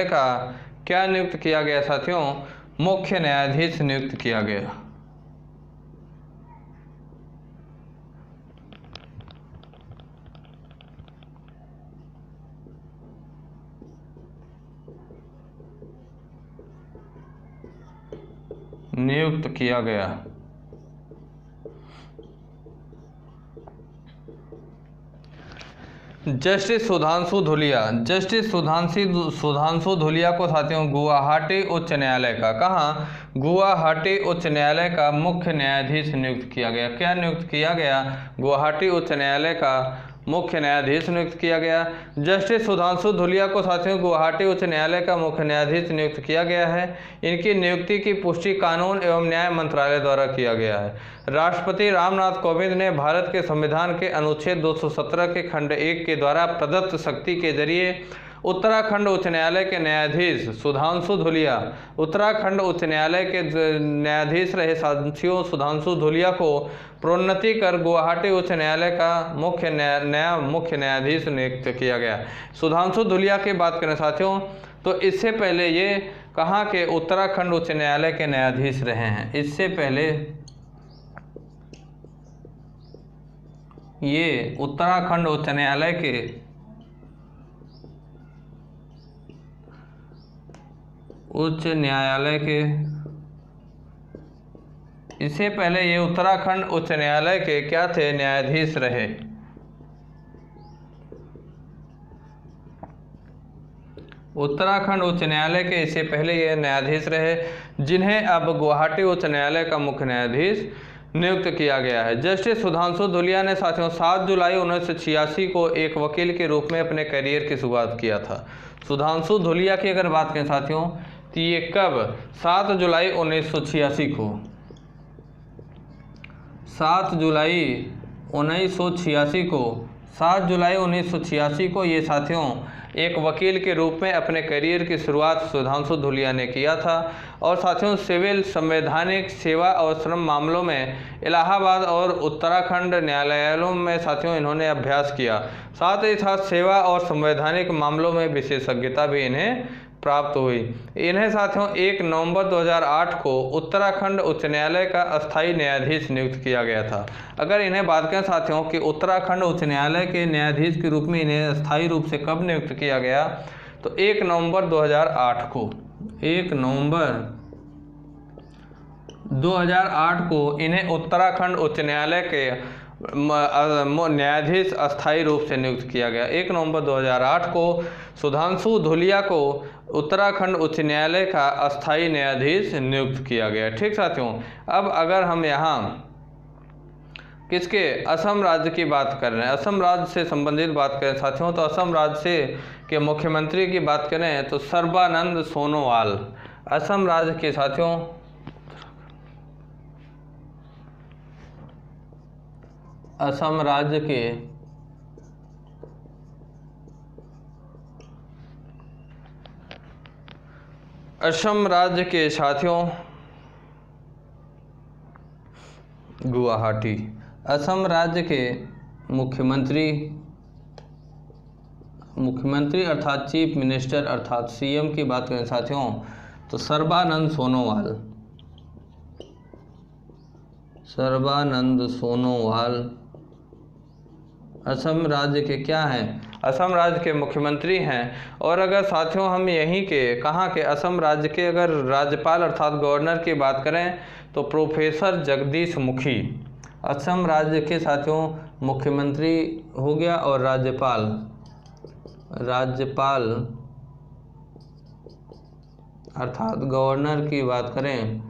का क्या नियुक्त किया गया साथियों? मुख्य न्यायाधीश नियुक्त किया गया। नियुक्त किया गया। जस्टिस सुधांशु धुलिया। जस्टिस सुधांशु धुलिया को साथियों गुवाहाटी उच्च न्यायालय का, कहाँ, गुवाहाटी उच्च न्यायालय का मुख्य न्यायाधीश नियुक्त किया गया। क्या नियुक्त किया गया? गुवाहाटी उच्च न्यायालय का मुख्य न्यायाधीश नियुक्त किया गया। जस्टिस सुधांशु धुलिया को साथियों गुवाहाटी उच्च न्यायालय का मुख्य न्यायाधीश नियुक्त किया गया है। इनकी नियुक्ति की पुष्टि कानून एवं न्याय मंत्रालय द्वारा किया गया है। राष्ट्रपति रामनाथ कोविंद ने भारत के संविधान के अनुच्छेद 217 के खंड 1 के द्वारा प्रदत्त शक्ति के जरिए उत्तराखंड उच्च न्यायालय के न्यायाधीश सुधांशु धुलिया, उत्तराखंड उच्च न्यायालय के न्यायाधीश रहे साथियों सुधांशु धुलिया को प्रोन्नति कर गुवाहाटी उच्च न्यायालय का नया मुख्य न्यायाधीश नियुक्त किया गया। सुधांशु धुलिया की बात करें साथियों तो इससे पहले ये कहाँ के उत्तराखंड उच्च न्यायालय के न्यायाधीश रहे हैं। इससे पहले ये उत्तराखंड उच्च न्यायालय के इससे पहले ये उत्तराखंड उच्च न्यायालय के क्या थे? न्यायाधीश रहे। उत्तराखंड उच्च न्यायालय के इससे पहले ये न्यायाधीश रहे, जिन्हें अब गुवाहाटी उच्च न्यायालय का मुख्य न्यायाधीश नियुक्त किया गया है। जस्टिस सुधांशु धुलिया ने साथियों 7 जुलाई 1986 को एक वकील के रूप में अपने करियर की शुरुआत किया था। सुधांशु धुलिया की अगर बात करें साथियों तो ये कब? 7 जुलाई 1986 को, 7 जुलाई 1986 को, 7 जुलाई 1986 को ये साथियों एक वकील के रूप में अपने करियर की शुरुआत सुधांशु धुलिया ने किया था। और साथियों सिविल, संवैधानिक, सेवा और श्रम मामलों में इलाहाबाद और उत्तराखंड न्यायालयों में साथियों इन्होंने अभ्यास किया। साथ ही साथ सेवा और संवैधानिक मामलों में विशेषज्ञता भी इन्हें प्राप्त हुई। इन्हें साथियों 1 नवंबर 2008 को उत्तराखंड उच्च न्यायालय का अस्थायी न्यायाधीश नियुक्त किया गया था। अगर इन्हें बात करें साथियों कि उत्तराखंड उच्च न्यायालय के न्यायाधीश के रूप में इन्हें अस्थायी रूप से कब नियुक्त किया गया तो 1 नवंबर 2008 को, 1 नवंबर 2008 को इन्हें उत्तराखंड उच्च न्यायालय के न्यायाधीश अस्थायी रूप से नियुक्त किया गया। 1 नवंबर 2008 को सुधांशु धुलिया को उत्तराखंड उच्च न्यायालय का अस्थायी न्यायाधीश नियुक्त किया गया। ठीक साथियों, अब अगर हम यहाँ किसके? असम राज्य की बात कर रहे हैं, असम राज्य से संबंधित बात करें साथियों तो असम राज्य से के मुख्यमंत्री की बात करें तो सर्बानंद सोनोवाल। असम राज्य के साथियों असम राज्य के साथियों गुवाहाटी, असम राज्य के मुख्यमंत्री अर्थात चीफ मिनिस्टर अर्थात सीएम की बात करें साथियों तो सर्बानंद सोनोवाल असम राज्य के क्या हैं? असम राज्य के मुख्यमंत्री हैं। और अगर साथियों हम यहीं के कहाँ के असम राज्य के अगर राज्यपाल अर्थात गवर्नर की बात करें तो प्रोफेसर जगदीश मुखी असम राज्य के साथियों मुख्यमंत्री हो गया। और राज्यपाल अर्थात गवर्नर की बात करें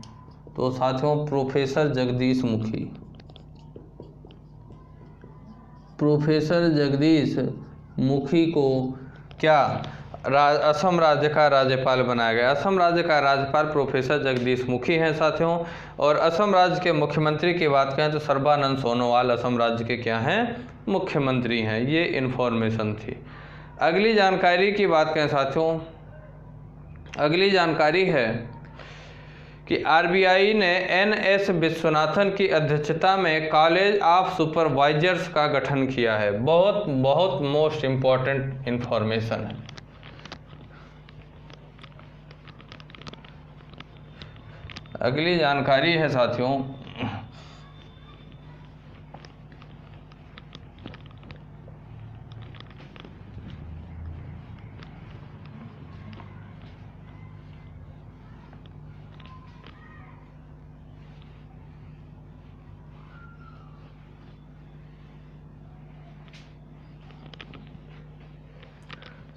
तो साथियों प्रोफेसर जगदीश मुखी को क्या असम राज्य का राज्यपाल बनाया गया। असम राज्य का राज्यपाल प्रोफेसर जगदीश मुखी हैं साथियों। और असम राज्य के मुख्यमंत्री की बात करें तो सर्बानंद सोनोवाल असम राज्य के क्या हैं? मुख्यमंत्री हैं। ये इन्फॉर्मेशन थी। अगली जानकारी की बात करें साथियों, अगली जानकारी है कि आरबीआई ने एनएस विश्वनाथन की अध्यक्षता में कॉलेज ऑफ सुपरवाइजर्स का गठन किया है। बहुत मोस्ट इम्पॉर्टेंट इंफॉर्मेशन है। अगली जानकारी है साथियों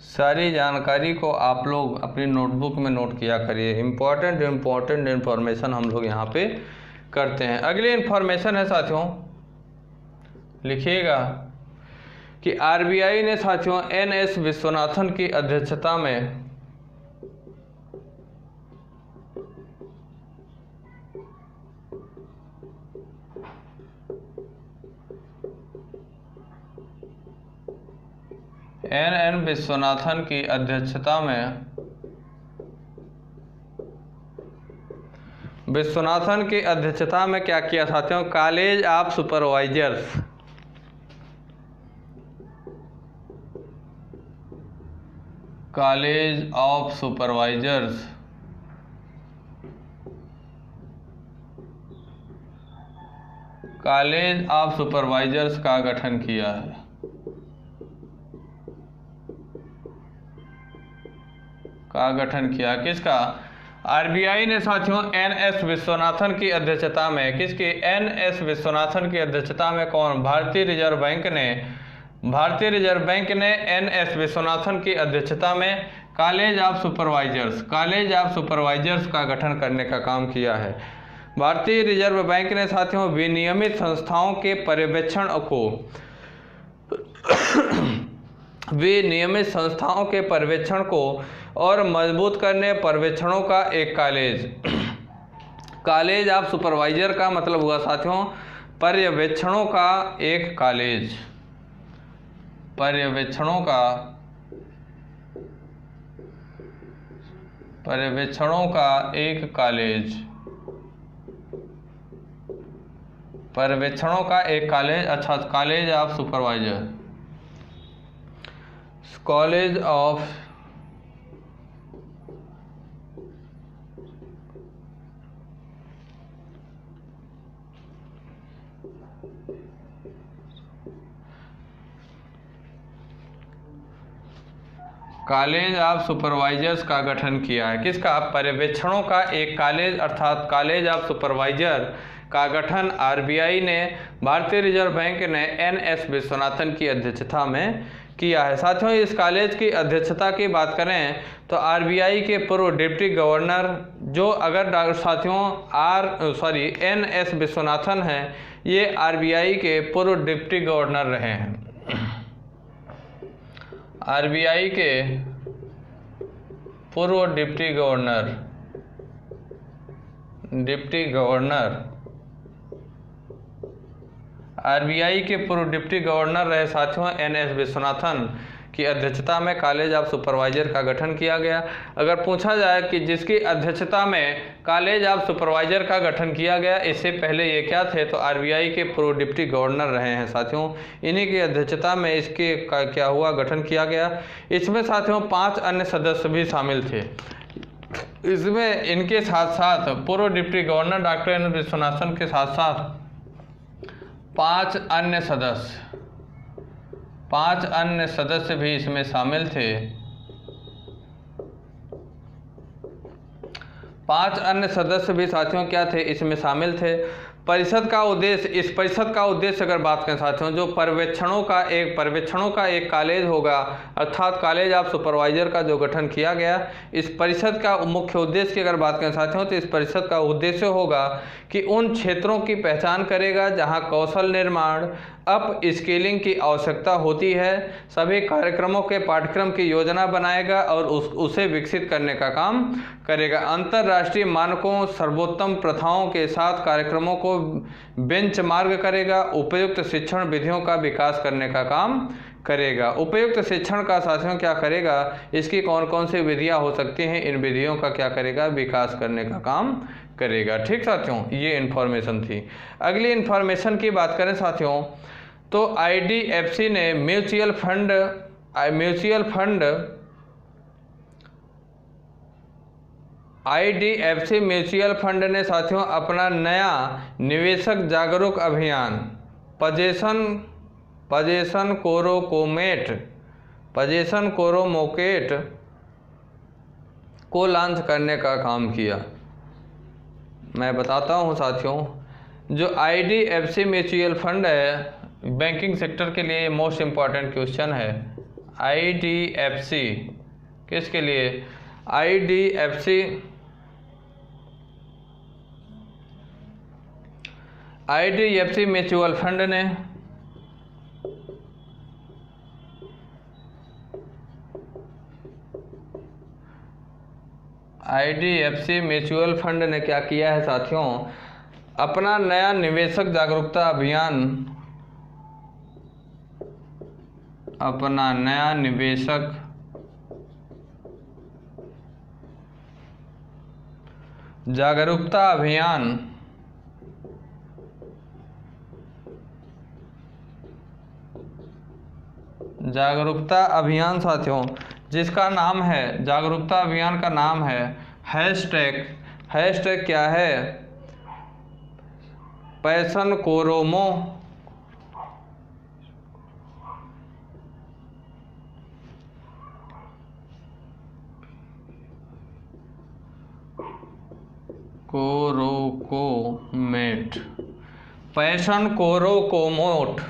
सारी जानकारी को आप लोग अपनी नोटबुक में नोट किया करिए। इम्पॉर्टेंट इन्फॉर्मेशन हम लोग यहाँ पे करते हैं। अगली इन्फॉर्मेशन है साथियों, लिखिएगा कि आरबीआई ने साथियों एनएस विश्वनाथन की अध्यक्षता में एन विश्वनाथन की अध्यक्षता में क्या किया साथियों, कॉलेज ऑफ सुपरवाइजर्स का गठन किया है। किसका? आरबीआई ने साथियों एनएस विश्वनाथन की अध्यक्षता में, किसकी? एनएस विश्वनाथन की अध्यक्षता में कौन? भारतीय रिजर्व बैंक ने एनएस विश्वनाथन की अध्यक्षता में कॉलेज ऑफ सुपरवाइजर्स का गठन करने का काम किया है। भारतीय रिजर्व बैंक ने साथियों विनियमित संस्थाओं के पर्यवेक्षण को और मजबूत करने पर्यवेक्षणों का एक कॉलेज ऑफ सुपरवाइजर का मतलब हुआ साथियों पर्यवेक्षणों का एक कॉलेज। पर्यवेक्षणों का एक कॉलेज, अच्छा, college of supervisor, college of supervisors का गठन किया है। किसका? पर्यवेक्षणों का एक कॉलेज अर्थात कॉलेज ऑफ सुपरवाइजर का गठन आरबीआई ने, भारतीय रिजर्व बैंक ने एनएस विश्वनाथन की अध्यक्षता में किया है। साथियों इस कॉलेज की अध्यक्षता की बात करें तो आरबीआई के पूर्व डिप्टी गवर्नर, जो अगर साथियों एनएस विश्वनाथन हैं, ये आरबीआई के पूर्व डिप्टी गवर्नर रहे हैं। आरबीआई के पूर्व डिप्टी गवर्नर रहे साथियों एनएस विश्वनाथन की अध्यक्षता में कॉलेज ऑफ सुपरवाइजर का गठन किया गया। अगर पूछा जाए कि जिसकी अध्यक्षता में कॉलेज ऑफ सुपरवाइजर का गठन किया गया, इससे पहले ये क्या थे, तो आरबीआई के पूर्व डिप्टी गवर्नर रहे हैं साथियों। इन्हीं की अध्यक्षता में इसके क्या हुआ, गठन किया गया। इसमें साथियों 5 अन्य सदस्य भी शामिल थे। इसमें इनके साथ साथ पूर्व deputy governor doctor N Viswanathan के साथ साथ 5 अन्य सदस्य भी इसमें शामिल थे। 5 अन्य सदस्य भी साथियों क्या थे, इसमें शामिल थे। इस परिषद का उद्देश्य अगर बात करें साथियों, जो पर्यवेक्षणों का एक कॉलेज होगा अर्थात कॉलेज ऑफ सुपरवाइजर का जो गठन किया गया, इस परिषद का मुख्य उद्देश्य की अगर बात करें साथियों, तो इस परिषद का उद्देश्य होगा कि उन क्षेत्रों की पहचान करेगा जहां कौशल निर्माण, अप स्किलिंग की आवश्यकता होती है, सभी कार्यक्रमों के पाठ्यक्रम की योजना बनाएगा और उसे विकसित करने का काम करेगा। अंतर्राष्ट्रीय मानकों, सर्वोत्तम प्रथाओं के साथ कार्यक्रमों को बेंचमार्क करेगा, उपयुक्त शिक्षण विधियों का विकास करने का काम करेगा। उपयुक्त शिक्षण का साथियों क्या करेगा, इसकी कौन कौन सी विधियां हो सकती हैं, इन विधियों का क्या करेगा, विकास करने का काम करेगा। ठीक साथियों, ये इन्फॉर्मेशन थी। अगली इन्फॉर्मेशन की बात करें साथियों, तो आईडीएफसी ने म्यूचुअल फंड ने साथियों अपना नया निवेशक जागरूक अभियान पजेशन कोरोमोकेट को लॉन्च करने का काम किया। मैं बताता हूं साथियों, जो आईडीएफसी म्यूचुअल फंड है, बैंकिंग सेक्टर के लिए मोस्ट इम्पॉर्टेंट क्वेश्चन है। IDFC किसके लिए? IDFC म्यूचुअल फंड ने IDFC म्यूचुअल फंड ने क्या किया है साथियों? अपना नया निवेशक जागरूकता अभियान साथियों, जिसका नाम है, जागरूकता अभियान का नाम है हैशटैग क्या है? पैशन कोरोमो कोरोकोमेट, पैशन कोरोकोमेट।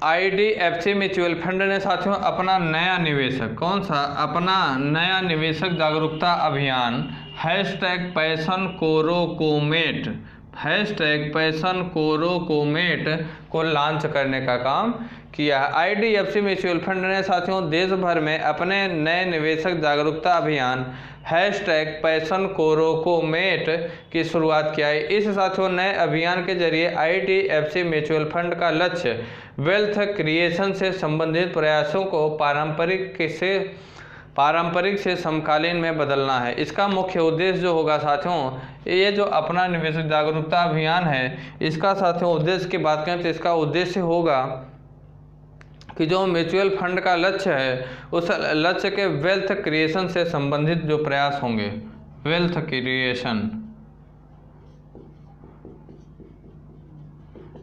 IDFC म्यूचुअल फंड ने साथियों अपना नया निवेशक, कौन सा? अपना नया निवेशक जागरूकता अभियान पैशन कोरोकोमेट को लॉन्च करने का काम किया है। IDFC म्यूचुअल फंड ने साथियों देश भर में अपने नए निवेशक जागरूकता अभियान पैशन कोरोकोमेट की शुरुआत किया है। इस साथियों नए अभियान के जरिए IDFC म्यूचुअल फंड का लक्ष्य वेल्थ क्रिएशन से संबंधित प्रयासों को पारंपरिक से समकालीन में बदलना है। इसका मुख्य उद्देश्य जो होगा साथियों, ये जो अपना निवेशक जागरूकता अभियान है, इसका साथियों उद्देश्य की बात करें तो इसका उद्देश्य होगा कि जो म्यूचुअल फंड का लक्ष्य है, उस लक्ष्य के वेल्थ क्रिएशन से संबंधित जो प्रयास होंगे,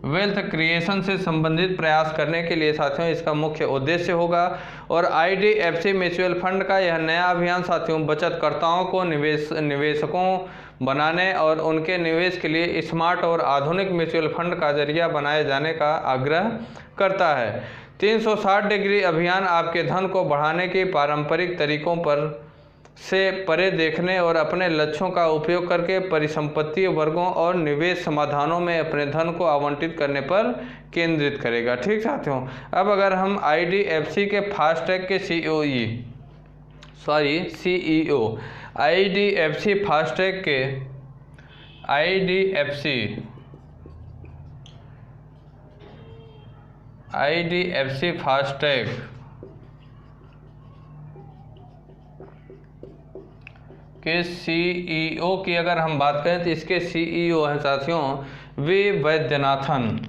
वेल्थ क्रिएशन से संबंधित प्रयास करने के लिए साथियों इसका मुख्य उद्देश्य होगा। और IDFC म्यूचुअल फंड का यह नया अभियान साथियों बचतकर्ताओं को निवेशकों बनाने और उनके निवेश के लिए स्मार्ट और आधुनिक म्यूचुअल फंड का जरिया बनाए जाने का आग्रह करता है। 360 डिग्री अभियान आपके धन को बढ़ाने के पारंपरिक तरीकों पर से परे देखने और अपने लक्ष्यों का उपयोग करके परिसंपत्ति वर्गों और निवेश समाधानों में अपने धन को आवंटित करने पर केंद्रित करेगा। ठीक साथियों, अब अगर हम IDFC के फास्टैग के CEO IDFC फास्टैग के IDFC फास्टैग के CEO की अगर हम बात करें तो इसके CEO हैं साथियों वी वैद्यनाथन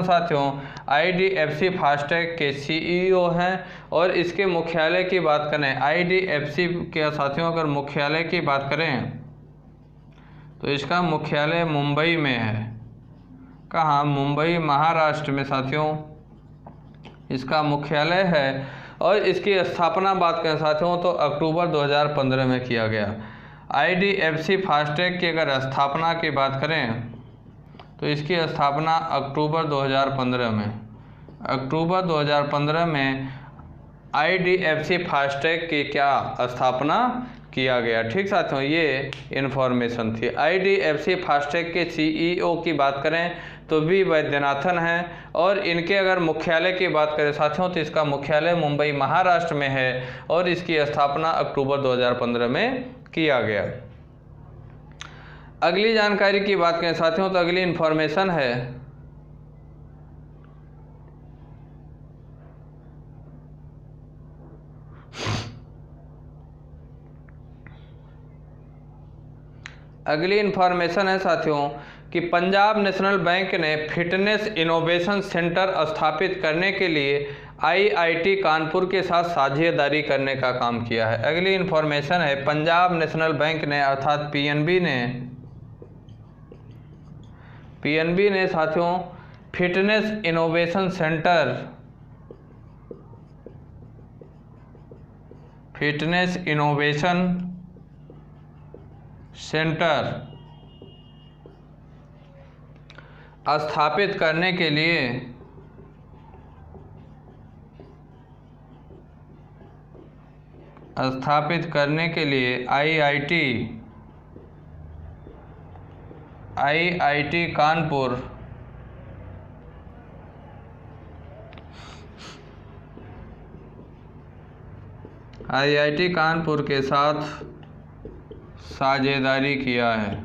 साथियों IDFC फास्टैग के CEO हैं। और इसके मुख्यालय की बात करें, IDFC के साथियों अगर मुख्यालय की बात करें तो इसका मुख्यालय मुंबई में है। कहाँ? मुंबई महाराष्ट्र में साथियों इसका मुख्यालय है। और इसकी स्थापना बात करें साथियों तो अक्टूबर 2015 में किया गया। IDFC फास्टैग की अगर स्थापना की बात करें तो इसकी स्थापना अक्टूबर 2015 में IDFC फास्टैग की क्या स्थापना किया गया। ठीक साथियों, ये इन्फॉर्मेशन थी। IDFC फास्टैग के CEO की बात करें तो वी वैद्यनाथन हैं। और इनके अगर मुख्यालय की बात करें साथियों तो इसका मुख्यालय मुंबई महाराष्ट्र में है और इसकी स्थापना अक्टूबर 2015 में किया गया। अगली जानकारी की बात करें साथियों तो अगली इन्फॉर्मेशन है साथियों कि पंजाब नेशनल बैंक ने फिटनेस इनोवेशन सेंटर स्थापित करने के लिए IIT कानपुर के साथ साझेदारी करने का काम किया है। अगली इन्फॉर्मेशन है पंजाब नेशनल बैंक ने अर्थात PNB ने साथियों fitness innovation centre fitness innovation centre स्थापित करने के लिए आईआईटी कानपुर के साथ साझेदारी किया है।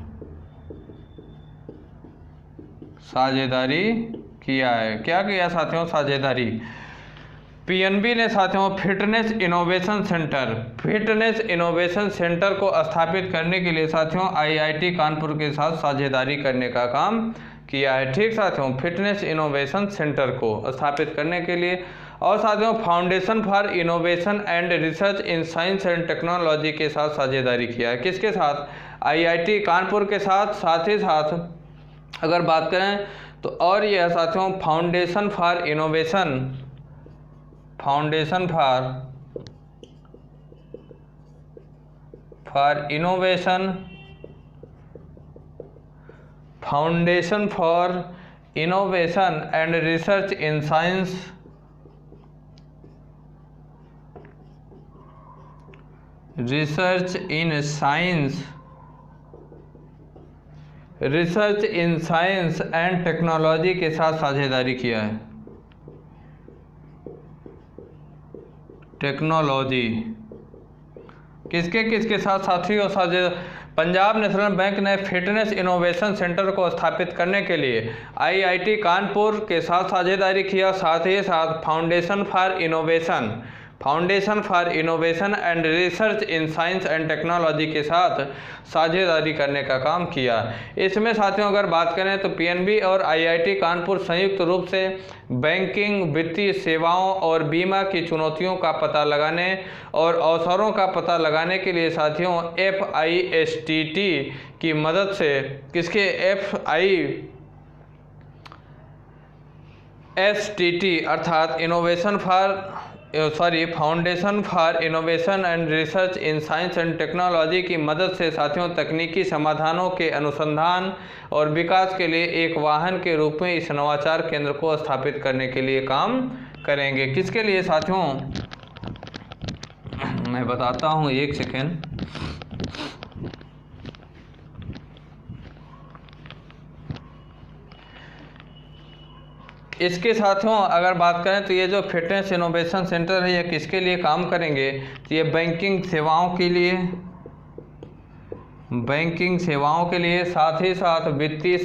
क्या किया साथियों? साझेदारी। पीएनबी ने साथियों फिटनेस इनोवेशन सेंटर को स्थापित करने के लिए साथियों आईआईटी कानपुर के साथ साझेदारी करने का काम किया है। ठीक साथियों, फिटनेस इनोवेशन सेंटर को स्थापित करने के लिए। और साथियों foundation for innovation and research in science and technology के साथ साझेदारी किया है। किसके साथ? आईआईटी कानपुर के साथ। साथ ही साथ अगर बात करें तो और यह साथियों foundation for innovation and research in science and technology के साथ साझेदारी किया है। टेक्नोलॉजी किसके साथ साथियों पंजाब नेशनल बैंक ने फिटनेस इनोवेशन सेंटर को स्थापित करने के लिए आईआईटी कानपुर के साथ साझेदारी किया। साथ ही साथ foundation for innovation and research in science and technology के साथ साझेदारी करने का काम किया। इसमें साथियों अगर बात करें तो पीएनबी और आईआईटी कानपुर संयुक्त रूप से बैंकिंग, वित्तीय सेवाओं और बीमा की चुनौतियों का पता लगाने और अवसरों का पता लगाने के लिए साथियों FISTT की मदद से FISTT अर्थात foundation for innovation and research in science and technology की मदद से साथियों तकनीकी समाधानों के अनुसंधान और विकास के लिए एक वाहन के रूप में इस नवाचार केंद्र को स्थापित करने के लिए काम करेंगे। किसके लिए साथियों? मैं बताता हूँ, एक सेकेंड। इसके साथियों अगर बात करें तो ये जो फिटनेस इनोवेशन सेंटर है ये किसके लिए काम करेंगे? तो ये बैंकिंग सेवाओं के लिए, साथ ही साथ वित्तीय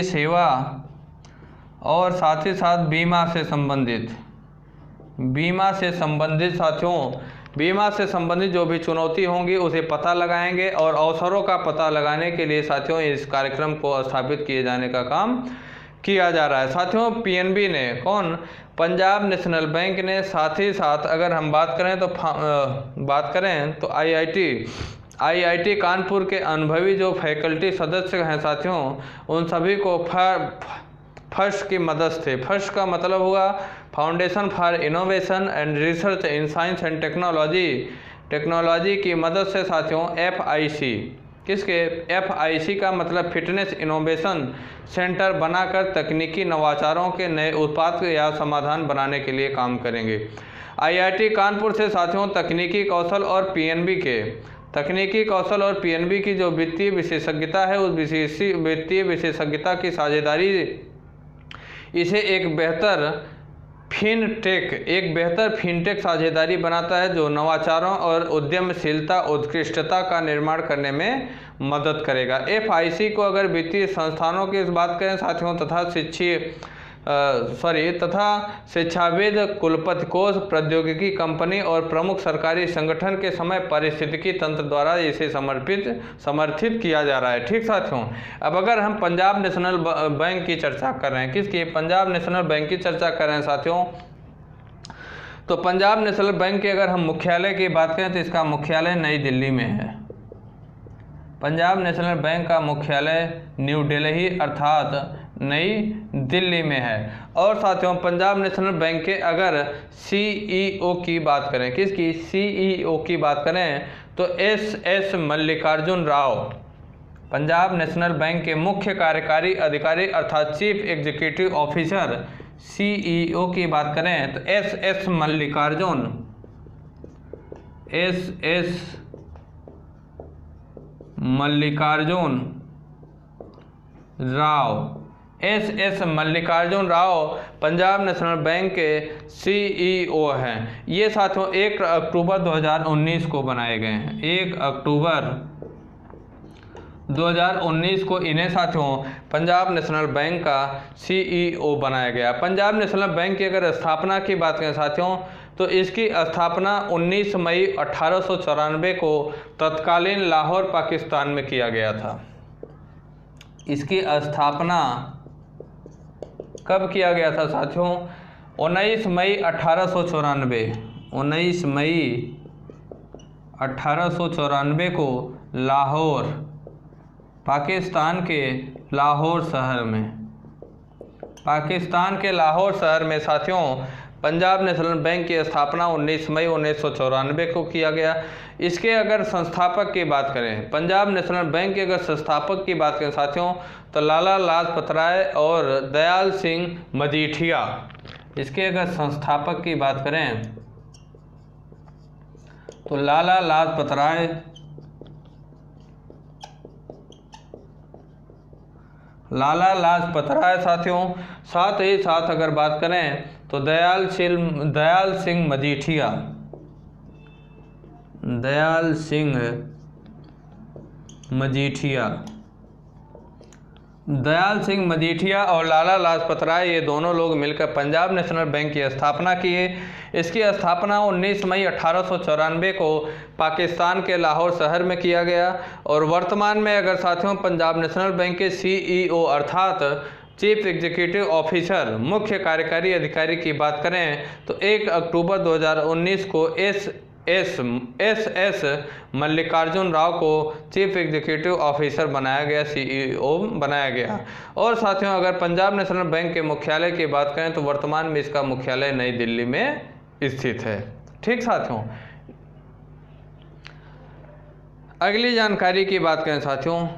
सेवा और साथ ही साथ बीमा से संबंधित जो भी चुनौती होंगी उसे पता लगाएंगे और अवसरों का पता लगाने के लिए साथियों इस कार्यक्रम को स्थापित किए जाने का काम किया जा रहा है। साथियों पीएनबी ने पंजाब नेशनल बैंक ने, साथ ही साथ अगर हम बात करें तो आईआईटी कानपुर के अनुभवी जो फैकल्टी सदस्य हैं साथियों उन सभी को फर्स्ट की मदद से, फर्स्ट का मतलब होगा foundation for innovation and research in science and technology की मदद से साथियों FIC का मतलब फिटनेस इनोवेशन सेंटर बनाकर तकनीकी नवाचारों के नए उत्पाद या समाधान बनाने के लिए काम करेंगे। आईआईटी कानपुर से साथियों तकनीकी कौशल और पीएनबी की जो वित्तीय विशेषज्ञता है उस वित्तीय विशेषज्ञता की साझेदारी इसे एक बेहतर फिनटेक साझेदारी बनाता है जो नवाचारों और उद्यमशीलता उत्कृष्टता का निर्माण करने में मदद करेगा। FIC को अगर वित्तीय संस्थानों की बात करें साथियों तथा शिक्षाविद, कुलपति कोष, प्रौद्योगिकी कंपनी और प्रमुख सरकारी संगठन के समय पारिस्थितिकी तंत्र द्वारा इसे समर्थित किया जा रहा है। ठीक साथियों, अब अगर हम पंजाब नेशनल बैंक की चर्चा कर रहे हैं, किसकी? पंजाब नेशनल बैंक की चर्चा कर रहे हैं साथियों, तो पंजाब नेशनल बैंक के अगर हम मुख्यालय की बात करें तो इसका मुख्यालय नई दिल्ली में है। पंजाब नेशनल बैंक का मुख्यालय न्यू दिल्ली अर्थात नई दिल्ली में है। और साथियों पंजाब नेशनल बैंक के अगर CEO की बात करें, किसकी CEO की बात करें, तो SS Mallikarjun Rao. Punjab national bank के मुख्य कार्यकारी अधिकारी अर्थात चीफ एग्जीक्यूटिव ऑफिसर CEO की बात करें तो SS Mallikarjun Rao Punjab national bank के CEO हैं। ये साथियों 1 अक्टूबर 2019 को बनाए गए हैं। 1 अक्टूबर 2019 को इन्हें साथियों पंजाब नेशनल बैंक का CEO बनाया गया। पंजाब नेशनल बैंक की अगर स्थापना की बात करें साथियों तो इसकी स्थापना 19 मई 1894 को तत्कालीन लाहौर पाकिस्तान में किया गया था। इसकी स्थापना कब किया गया था साथियों? 19 मई 1894। 19 मई 1894 को लाहौर, पाकिस्तान के लाहौर शहर में, पाकिस्तान के लाहौर शहर में साथियों पंजाब नेशनल बैंक की स्थापना 19 मई 1994 को किया गया। इसके अगर संस्थापक की बात करें, पंजाब नेशनल बैंक के अगर संस्थापक की बात करें साथियों तो लाला लाजपत राय और दयाल सिंह मजीठिया। इसके अगर संस्थापक की बात करें तो लाला लाजपत राय साथियों, साथ ही साथ अगर बात करें तो दयाल सिंह मजीठिया। दयाल सिंह मजीठिया और लाला लाजपत राय ये दोनों लोग मिलकर पंजाब नेशनल बैंक की स्थापना किए। इसकी स्थापना 19 मई 1894 को पाकिस्तान के लाहौर शहर में किया गया। और वर्तमान में अगर साथियों पंजाब नेशनल बैंक के CEO अर्थात चीफ एग्जीक्यूटिव ऑफिसर, मुख्य कार्यकारी अधिकारी की बात करें तो 1 अक्टूबर 2019 को SS मल्लिकार्जुन राव को चीफ एग्जीक्यूटिव ऑफिसर बनाया गया, CEO बनाया गया। और साथियों अगर पंजाब नेशनल बैंक के मुख्यालय की बात करें तो वर्तमान में इसका मुख्यालय नई दिल्ली में स्थित है। ठीक साथियों, अगली जानकारी की बात करें साथियों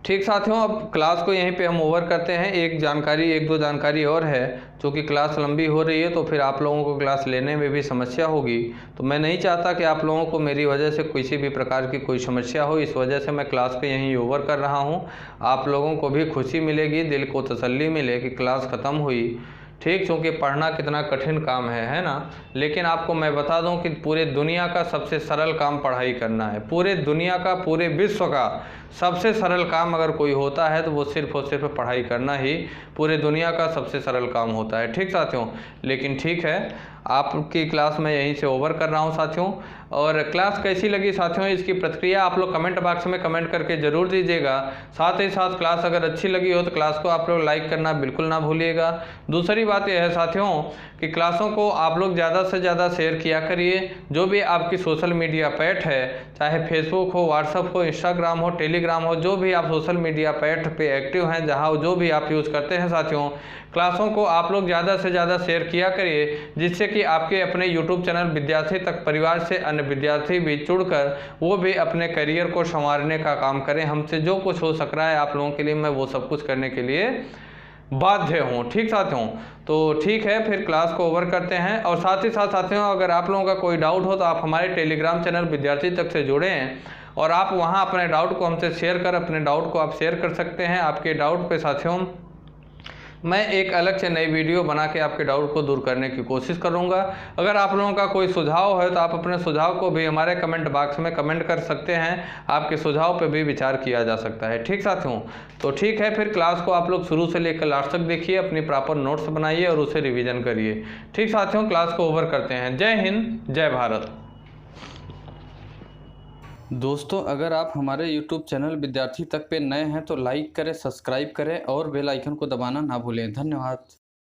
ठीक साथियों, अब क्लास को यहीं पे हम ओवर करते हैं। एक दो जानकारी और है, जो कि क्लास लंबी हो रही है तो फिर आप लोगों को क्लास लेने में भी समस्या होगी। तो मैं नहीं चाहता कि आप लोगों को मेरी वजह से किसी भी प्रकार की कोई समस्या हो, इस वजह से मैं क्लास को यहीं ओवर कर रहा हूँ। आप लोगों को भी खुशी मिलेगी, दिल को तसल्ली मिले कि क्लास ख़त्म हुई। ठीक, क्योंकि पढ़ना कितना कठिन काम है ना। लेकिन आपको मैं बता दूं कि पूरे दुनिया का सबसे सरल काम पढ़ाई करना है। पूरे दुनिया का, पूरे विश्व का सबसे सरल काम अगर कोई होता है तो वो सिर्फ और सिर्फ पढ़ाई करना ही पूरे दुनिया का सबसे सरल काम होता है। ठीक साथियों, लेकिन ठीक है, आपकी क्लास मैं यहीं से ओवर कर रहा हूं साथियों। और क्लास कैसी लगी साथियों, इसकी प्रतिक्रिया आप लोग कमेंट बॉक्स में कमेंट करके ज़रूर दीजिएगा। साथ ही साथ क्लास अगर अच्छी लगी हो तो क्लास को आप लोग लाइक करना बिल्कुल ना भूलिएगा। दूसरी बात यह है साथियों कि क्लासों को आप लोग ज़्यादा से ज़्यादा शेयर किया करिए। जो भी आपकी सोशल मीडिया पैठ है, चाहे फेसबुक हो, व्हाट्सअप हो, इंस्टाग्राम हो, टेलीग्राम हो, जो भी आप सोशल मीडिया पैठ पे एक्टिव हैं, जहाँ जो भी आप यूज़ करते हैं साथियों, क्लासों को आप लोग ज़्यादा से ज़्यादा शेयर किया करिए, जिससे कि आपके अपने यूट्यूब चैनल विद्यार्थी तक परिवार से अन्य विद्यार्थी भी जुड़कर वो भी अपने करियर को संवारने का काम करें। हमसे जो कुछ हो सक रहा है आप लोगों के लिए, मैं वो सब कुछ करने के लिए बाध्य हूँ। ठीक साथियों, तो ठीक है, फिर क्लास को ओवर करते हैं। और साथ ही साथ साथियों अगर आप लोगों का कोई डाउट हो तो आप हमारे टेलीग्राम चैनल विद्यार्थी तक से जुड़ें और आप वहाँ अपने डाउट को हमसे शेयर कर अपने डाउट को आप शेयर कर सकते हैं। आपके डाउट पे साथियों मैं एक अलग से नई वीडियो बना के आपके डाउट को दूर करने की कोशिश करूंगा। अगर आप लोगों का कोई सुझाव है तो आप अपने सुझाव को भी हमारे कमेंट बॉक्स में कमेंट कर सकते हैं। आपके सुझाव पर भी विचार किया जा सकता है। ठीक साथियों, तो ठीक है, फिर क्लास को आप लोग शुरू से लेकर लास्ट तक देखिए, अपनी प्रॉपर नोट्स बनाइए और उसे रिविजन करिए। ठीक साथियों, क्लास को ओवर करते हैं। जय हिंद, जय भारत। दोस्तों, अगर आप हमारे YouTube चैनल विद्यार्थी तक पे नए हैं तो लाइक करें, सब्सक्राइब करें और बेल आइकन को दबाना ना भूलें। धन्यवाद।